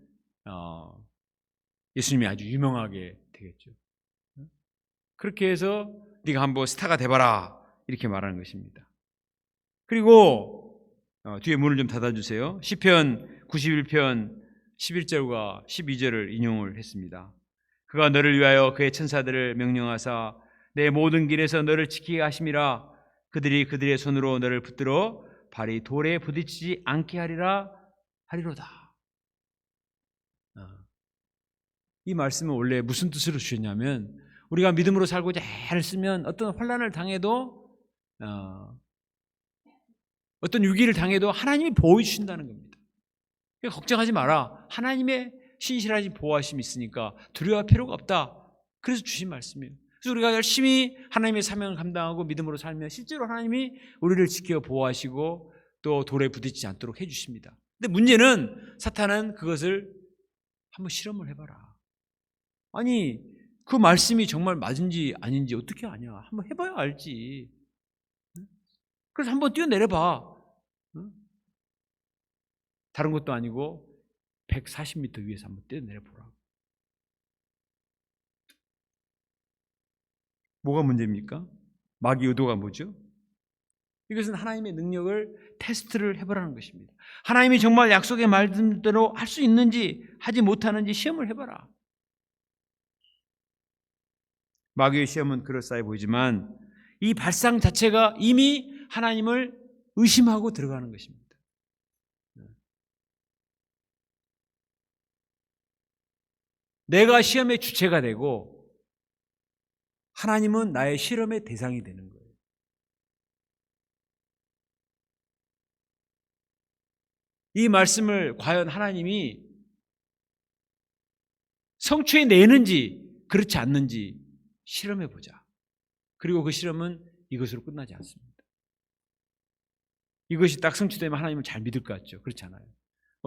예수님이 아주 유명하게 되겠죠. 그렇게 해서 네가 한번 스타가 돼봐라 이렇게 말하는 것입니다. 그리고 뒤에 문을 좀 닫아주세요. 시편 91편 11절과 12절을 인용을 했습니다. 그가 너를 위하여 그의 천사들을 명령하사 내 모든 길에서 너를 지키게 하심이라. 그들이 그들의 손으로 너를 붙들어 발이 돌에 부딪히지 않게 하리로다. 이 말씀은 원래 무슨 뜻으로 주셨냐면 우리가 믿음으로 살고 잘 쓰면 어떤 환난을 당해도 어떤 위기를 당해도 하나님이 보호해 주신다는 겁니다. 걱정하지 마라. 하나님의 신실하신 보호하심이 있으니까 두려워할 필요가 없다. 그래서 주신 말씀이에요. 그래서 우리가 열심히 하나님의 사명을 감당하고 믿음으로 살면 실제로 하나님이 우리를 지켜 보호하시고 또 돌에 부딪히지 않도록 해주십니다. 근데 문제는 사탄은 그것을 한번 실험을 해봐라. 아니 그 말씀이 정말 맞은지 아닌지 어떻게 아냐. 한번 해봐야 알지. 그래서 한번 뛰어내려봐. 다른 것도 아니고 140m 위에서 한번 뛰어내려보라. 뭐가 문제입니까? 마귀 의도가 뭐죠? 이것은 하나님의 능력을 테스트를 해보라는 것입니다. 하나님이 정말 약속의 말씀대로 할 수 있는지 하지 못하는지 시험을 해봐라. 마귀의 시험은 그럴싸해 보이지만 이 발상 자체가 이미 하나님을 의심하고 들어가는 것입니다. 내가 시험의 주체가 되고 하나님은 나의 실험의 대상이 되는 거예요. 이 말씀을 과연 하나님이 성취해내는지 그렇지 않는지 실험해보자. 그리고 그 실험은 이것으로 끝나지 않습니다. 이것이 딱 성취되면 하나님을 잘 믿을 것 같죠? 그렇지 않아요.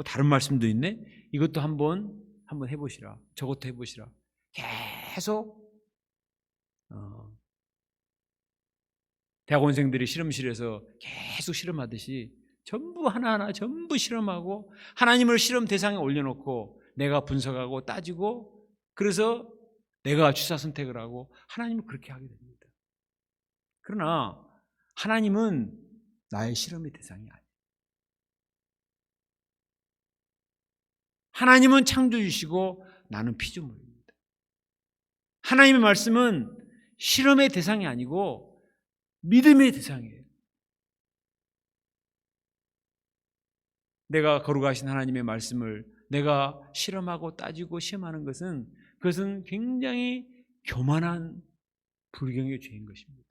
다른 말씀도 있네? 이것도 한번 해보시라. 저것도 해보시라. 계속 대학원생들이 실험실에서 계속 실험하듯이 전부 하나하나 전부 실험하고 하나님을 실험 대상에 올려놓고 내가 분석하고 따지고 그래서 내가 취사 선택을 하고 하나님은 그렇게 하게 됩니다. 그러나 하나님은 나의 실험의 대상이 아니에요. 하나님은 창조주시고 나는 피조물입니다. 하나님의 말씀은 실험의 대상이 아니고 믿음의 대상이에요. 내가 거룩하신 하나님의 말씀을 내가 실험하고 따지고 시험하는 것은 그것은 굉장히 교만한 불경의 죄인 것입니다.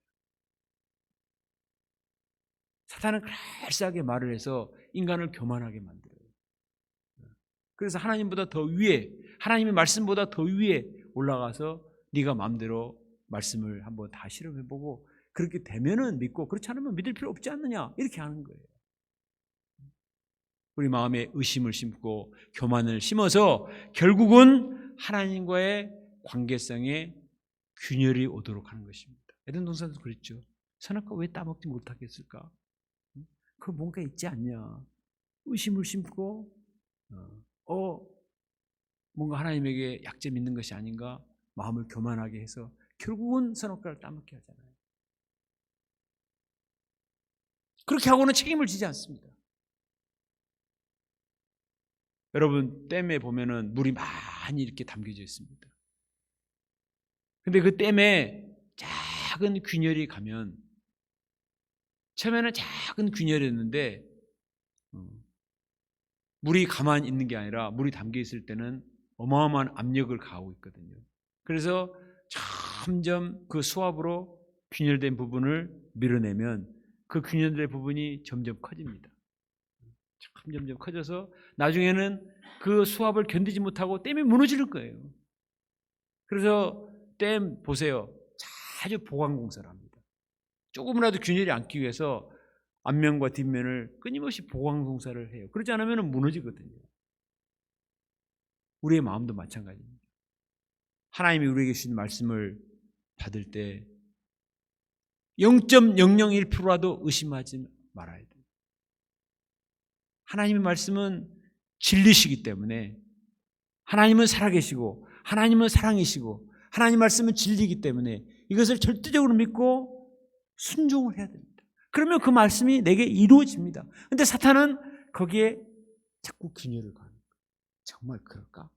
사탄은 그럴싸하게 말을 해서 인간을 교만하게 만들어요. 그래서 하나님보다 더 위에, 하나님의 말씀보다 더 위에 올라가서 네가 마음대로 말씀을 한번 다 실험해보고 그렇게 되면은 믿고 그렇지 않으면 믿을 필요 없지 않느냐 이렇게 하는 거예요. 우리 마음에 의심을 심고 교만을 심어서 결국은 하나님과의 관계성에 균열이 오도록 하는 것입니다. 에덴 동산도 그랬죠. 선악과 왜 따먹지 못하겠을까? 그 뭔가 있지 않냐. 의심을 심고 뭔가 하나님에게 약점 있는 것이 아닌가 마음을 교만하게 해서 결국은 선악과를 따먹게 하잖아요. 그렇게 하고는 책임을 지지 않습니다. 여러분 댐에 보면은 물이 많이 이렇게 담겨져 있습니다. 근데 그 댐에 작은 균열이 가면 처음에는 작은 균열이었는데 물이 가만히 있는 게 아니라 물이 담겨 있을 때는 어마어마한 압력을 가하고 있거든요. 그래서 점점 그 수압으로 균열된 부분을 밀어내면 그 균열된 부분이 점점 커집니다. 점점 커져서 나중에는 그 수압을 견디지 못하고 댐이 무너지는 거예요. 그래서 댐 보세요. 자주 보강공사를 합니다. 조금이라도 균열이 앉기 위해서 앞면과 뒷면을 끊임없이 보강공사를 해요. 그렇지 않으면 무너지거든요. 우리의 마음도 마찬가지입니다. 하나님이 우리에게 주신 말씀을 받을 때 0.001%라도 의심하지 말아야 돼요. 하나님의 말씀은 진리시기 때문에 하나님은 살아계시고 하나님은 사랑이시고 하나님 말씀은 진리이기 때문에 이것을 절대적으로 믿고 순종을 해야 됩니다. 그러면 그 말씀이 내게 이루어집니다. 그런데 사탄은 거기에 자꾸 균열을 가는 거예요. 정말 그럴까?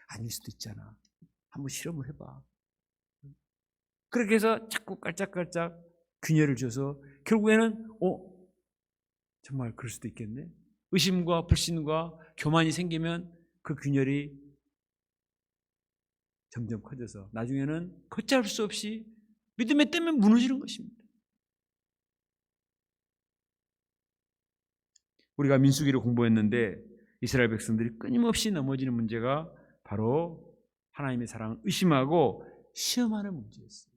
아닐 수도 있잖아. 한번 실험을 해봐. 그렇게 해서 자꾸 깔짝깔짝 균열을 줘서 결국에는 정말 그럴 수도 있겠네. 의심과 불신과 교만이 생기면 그 균열이 점점 커져서 나중에는 걷잡을 수 없이 믿음의 때문에 무너지는 것입니다. 우리가 민수기를 공부했는데 이스라엘 백성들이 끊임없이 넘어지는 문제가 바로 하나님의 사랑을 의심하고 시험하는 문제였어요.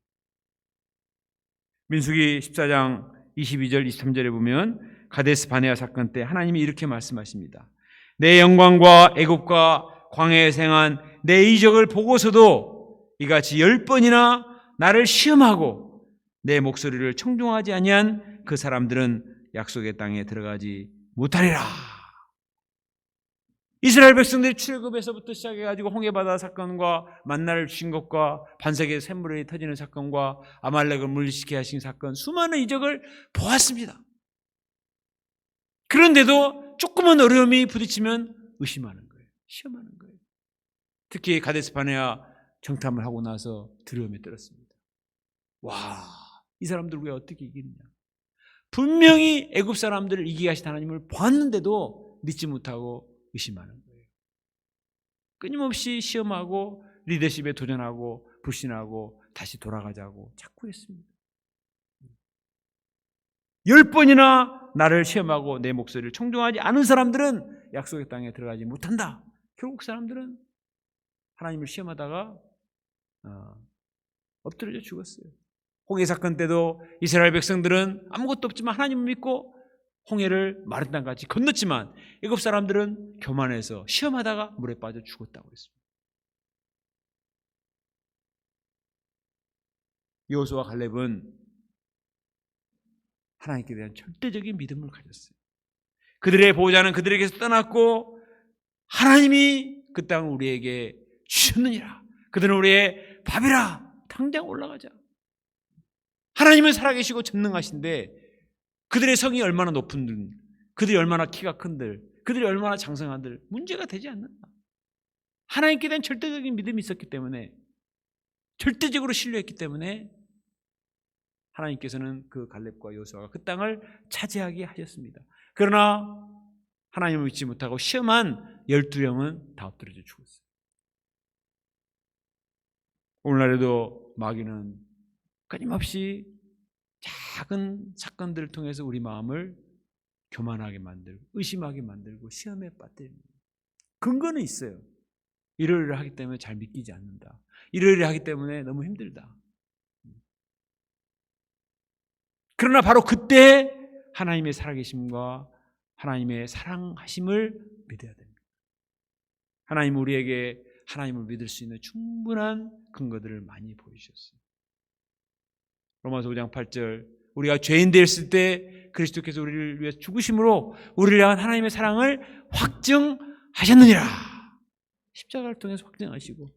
민수기 14장 22절 23절에 보면 가데스 바네아 사건 때 하나님이 이렇게 말씀하십니다. 내 영광과 애굽과 광야에 생한 내 이적을 보고서도 이같이 10번이나 나를 시험하고 내 목소리를 청종하지 아니한 그 사람들은 약속의 땅에 들어가지 못하리라. 이스라엘 백성들이 출애굽에서부터 시작해가지고 홍해바다 사건과 만나를 주신 것과 반석의 샘물이 터지는 사건과 아말렉을 물리시키게 하신 사건, 수많은 이적을 보았습니다. 그런데도 조그만 어려움이 부딪히면 의심하는 거예요. 시험하는 거예요. 특히 가데스 바네아 정탐을 하고 나서 두려움에 떨었습니다. 와, 이 사람들 왜 어떻게 이기느냐. 분명히 애굽 사람들을 이기게 하신 하나님을 보았는데도 믿지 못하고 의심하는 거예요. 끊임없이 시험하고 리더십에 도전하고 불신하고 다시 돌아가자고 자꾸 했습니다. 10번이나 나를 시험하고 내 목소리를 청종하지 않은 사람들은 약속의 땅에 들어가지 못한다. 결국 사람들은 하나님을 시험하다가 엎드려져 죽었어요. 홍해 사건 때도 이스라엘 백성들은 아무것도 없지만 하나님을 믿고 홍해를 마른 땅같이 건넜지만 애굽 사람들은 교만해서 시험하다가 물에 빠져 죽었다고 했습니다. 여호수아와 갈렙은 하나님께 대한 절대적인 믿음을 가졌어요. 그들의 보호자는 그들에게서 떠났고 하나님이 그 땅을 우리에게 주셨느니라. 그들은 우리의 밥이라. 당장 올라가자. 하나님은 살아계시고 전능하신데 그들의 성이 얼마나 높은들, 그들이 얼마나 키가 큰들, 그들이 얼마나 장성한들 문제가 되지 않는다. 하나님께 대한 절대적인 믿음이 있었기 때문에, 절대적으로 신뢰했기 때문에 하나님께서는 그 갈렙과 여호수아가 그 땅을 차지하게 하셨습니다. 그러나 하나님을 믿지 못하고 시험한 12명은 다 엎드려져 죽었어요. 오늘날에도 마귀는 끊임없이 작은 사건들을 통해서 우리 마음을 교만하게 만들고 의심하게 만들고 시험에 빠뜨립니다. 근거는 있어요. 이러이러 하기 때문에 잘 믿기지 않는다. 이러이러 하기 때문에 너무 힘들다. 그러나 바로 그때 하나님의 살아계심과 하나님의 사랑하심을 믿어야 됩니다. 하나님은 우리에게 하나님을 믿을 수 있는 충분한 근거들을 많이 보여주셨어요. 로마서 5장 8절, 우리가 죄인 되었을 때 그리스도께서 우리를 위해 죽으심으로 우리를 향한 하나님의 사랑을 확증하셨느니라. 십자가를 통해서 확증하시고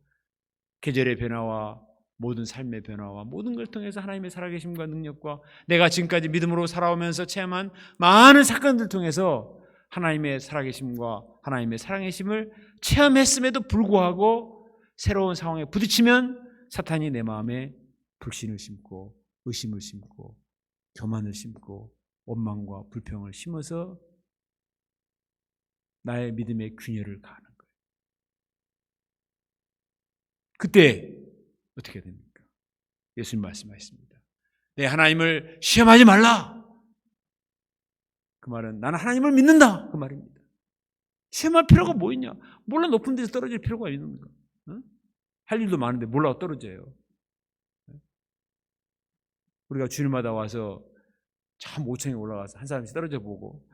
계절의 변화와 모든 삶의 변화와 모든 걸 통해서 하나님의 살아계심과 능력과 내가 지금까지 믿음으로 살아오면서 체험한 많은 사건들을 통해서 하나님의 살아계심과 하나님의 사랑의심을 체험했음에도 불구하고 새로운 상황에 부딪히면 사탄이 내 마음에 불신을 심고 의심을 심고 교만을 심고 원망과 불평을 심어서 나의 믿음의 균열을 가하는 거예요. 그때 어떻게 됩니까? 예수님 말씀하셨습니다. 내 하나님을 시험하지 말라. 그 말은 나는 하나님을 믿는다. 그 말입니다. 시험할 필요가 뭐 있냐? 몰라 높은 데서 떨어질 필요가 있는가? 응? 할 일도 많은데 몰라 떨어져요. 우리가 주일마다 와서 참 5층에 올라가서 한 사람씩 떨어져 보고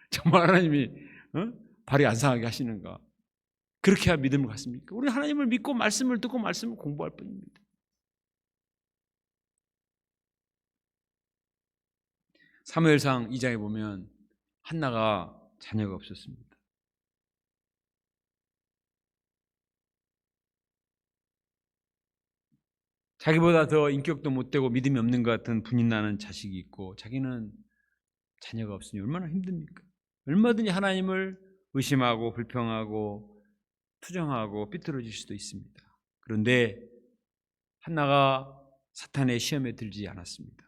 정말 하나님이 발이 안 상하게 하시는가? 그렇게 해야 믿음을 갖습니까? 우리는 하나님을 믿고 말씀을 듣고 말씀을 공부할 뿐입니다. 사무엘상 2장에 보면 한나가 자녀가 없었습니다. 자기보다 더 인격도 못되고 믿음이 없는 것 같은 분이 나는 자식이 있고 자기는 자녀가 없으니 얼마나 힘듭니까? 얼마든지 하나님을 의심하고 불평하고 투정하고 삐뚤어질 수도 있습니다. 그런데 한나가 사탄의 시험에 들지 않았습니다.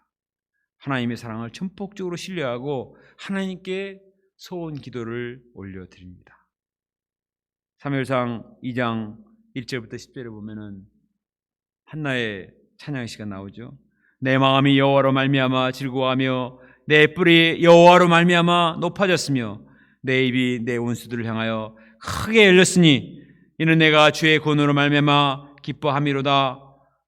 하나님의 사랑을 전폭적으로 신뢰하고 하나님께 소원 기도를 올려드립니다. 사무엘상 2장 1절부터 10절에 보면은 한나의 찬양 시간 나오죠. 내 마음이 여호와로 말미암아 즐거워하며 내 뿔이 여호와로 말미암아 높아졌으며 내 입이 내 원수들을 향하여 크게 열렸으니 이는 내가 주의 구원으로 말미암아 기뻐함이로다.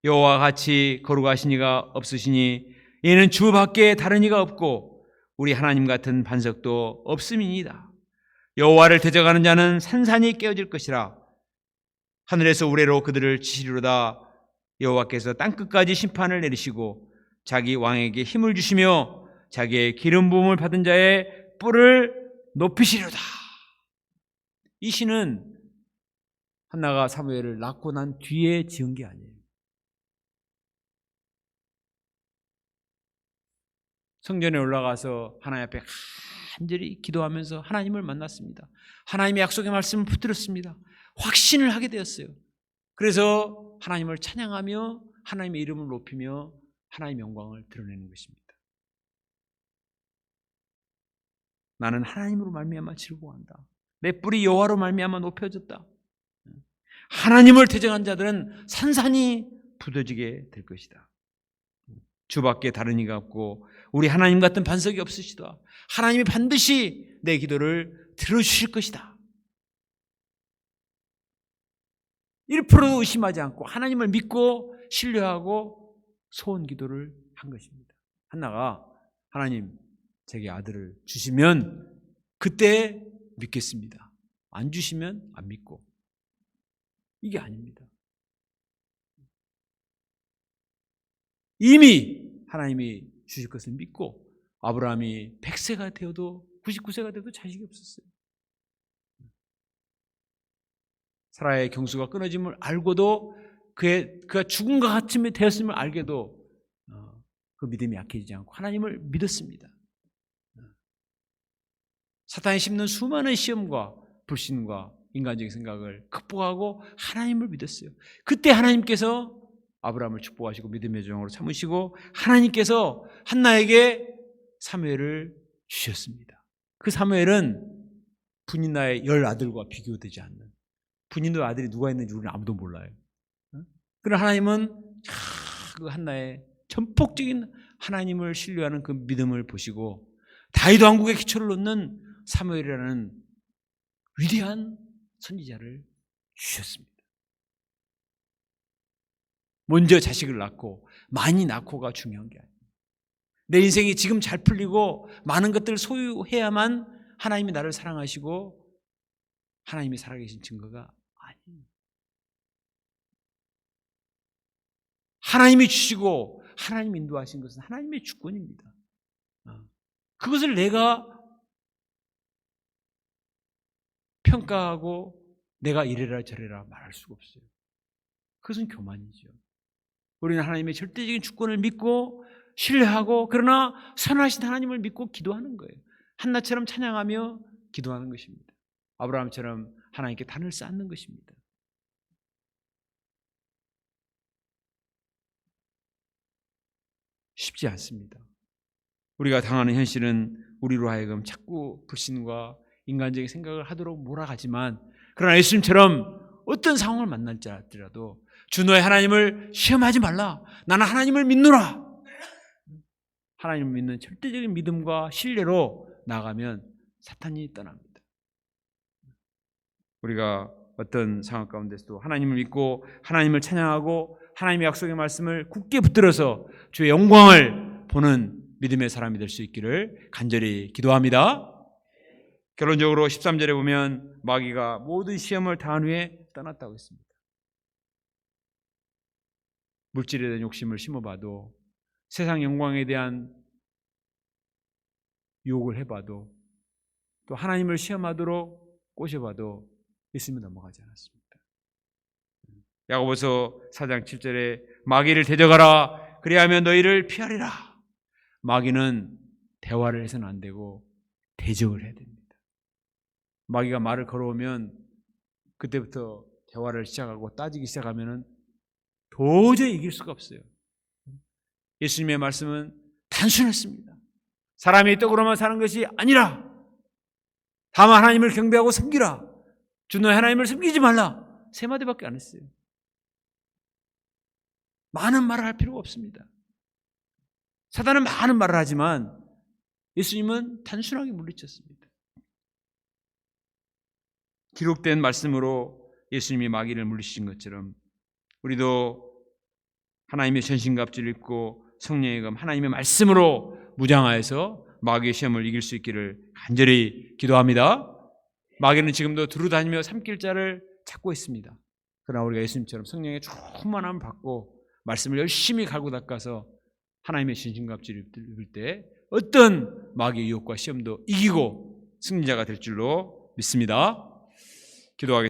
여호와와 같이 거룩하신 이가 없으시니 이는 주밖에 다른 이가 없고 우리 하나님 같은 반석도 없음이니이다. 여호와를 대적하는 자는 산산이 깨어질 것이라. 하늘에서 우레로 그들을 치시리로다. 여호와께서 땅끝까지 심판을 내리시고 자기 왕에게 힘을 주시며 자기의 기름 부음을 받은 자의 뿔을 높이시리로다. 이 시는 한나가 사무엘을 낳고 난 뒤에 지은 게 아니에요. 성전에 올라가서 하나님 앞에 간절히 기도하면서 하나님을 만났습니다. 하나님의 약속의 말씀을 붙들었습니다. 확신을 하게 되었어요. 그래서 하나님을 찬양하며 하나님의 이름을 높이며 하나님의 영광을 드러내는 것입니다. 나는 하나님으로 말미암아 즐거워한다. 내 뿔이 여호와로 말미암아 높여졌다. 하나님을 대적한 자들은 산산이 부서지게 될 것이다. 주밖에 다른 이가 없고 우리 하나님 같은 반석이 없으시다. 하나님이 반드시 내 기도를 들어주실 것이다. 1%도 의심하지 않고 하나님을 믿고 신뢰하고 소원 기도를 한 것입니다. 한나가 하나님 제게 아들을 주시면 그때 믿겠습니다. 안 주시면 안 믿고. 이게 아닙니다. 이미 하나님이 주실 것을 믿고 아브라함이 100세가 되어도 99세가 되어도 자식이 없었어요. 사라의 경수가 끊어짐을 알고도 그가 죽은 것 같이 되었음을 알게도 그 믿음이 약해지지 않고 하나님을 믿었습니다. 사탄이 심는 수많은 시험과 불신과 인간적인 생각을 극복하고 하나님을 믿었어요. 그때 하나님께서 아브라함을 축복하시고 믿음의 조상으로 삼으시고 하나님께서 한나에게 사무엘을 주셨습니다. 그 사무엘은 분인나의 10아들과 비교되지 않는, 분인나의 아들이 누가 있는지 우리는 아무도 몰라요. 그러나 하나님은 그 한나의 전폭적인 하나님을 신뢰하는 그 믿음을 보시고 다윗 왕국의 기초를 놓는 사무엘이라는 위대한 선지자를 주셨습니다. 먼저 자식을 낳고 많이 낳고가 중요한 게 아니에요. 내 인생이 지금 잘 풀리고 많은 것들을 소유해야만 하나님이 나를 사랑하시고 하나님이 살아계신 증거가 아니에요. 하나님이 주시고 하나님이 인도하신 것은 하나님의 주권입니다. 그것을 내가 평가하고 내가 이래라 저래라 말할 수가 없어요. 그것은 교만이죠. 우리는 하나님의 절대적인 주권을 믿고 신뢰하고 그러나 선하신 하나님을 믿고 기도하는 거예요. 한나처럼 찬양하며 기도하는 것입니다. 아브라함처럼 하나님께 단을 쌓는 것입니다. 쉽지 않습니다. 우리가 당하는 현실은 우리로 하여금 자꾸 불신과 인간적인 생각을 하도록 몰아가지만 그러나 예수님처럼 어떤 상황을 만날지라도 주 너의 하나님을 시험하지 말라. 나는 하나님을 믿노라. 하나님을 믿는 절대적인 믿음과 신뢰로 나가면 사탄이 떠납니다. 우리가 어떤 상황 가운데서도 하나님을 믿고 하나님을 찬양하고 하나님의 약속의 말씀을 굳게 붙들어서 주의 영광을 보는 믿음의 사람이 될 수 있기를 간절히 기도합니다. 결론적으로 13절에 보면 마귀가 모든 시험을 당한 후에 떠났다고 했습니다. 물질에 대한 욕심을 심어봐도 세상 영광에 대한 유혹을 해봐도 또 하나님을 시험하도록 꼬셔봐도 있으면 넘어가지 않았습니다. 야고보서 4장 7절에 마귀를 대적하라 그리하면 너희를 피하리라. 마귀는 대화를 해서는 안 되고 대적을 해야 됩니다. 마귀가 말을 걸어오면 그때부터 대화를 시작하고 따지기 시작하면 도저히 이길 수가 없어요. 예수님의 말씀은 단순했습니다. 사람이 떡으로만 사는 것이 아니라 다만 하나님을 경배하고 섬기라. 주 너의 하나님을 섬기지 말라. 3마디밖에 안 했어요. 많은 말을 할 필요가 없습니다. 사단은 많은 말을 하지만 예수님은 단순하게 물리쳤습니다. 기록된 말씀으로 예수님이 마귀를 물리치신 것처럼 우리도 하나님의 전신갑주를 입고 성령의 검 하나님의 말씀으로 무장하여서 마귀의 시험을 이길 수 있기를 간절히 기도합니다. 마귀는 지금도 두루다니며 삼킬자를 찾고 있습니다. 그러나 우리가 예수님처럼 성령의 충만함을 받고 말씀을 열심히 갈고 닦아서 하나님의 전신갑주를 입을 때 어떤 마귀의 유혹과 시험도 이기고 승리자가 될 줄로 믿습니다. 기도하겠습니다.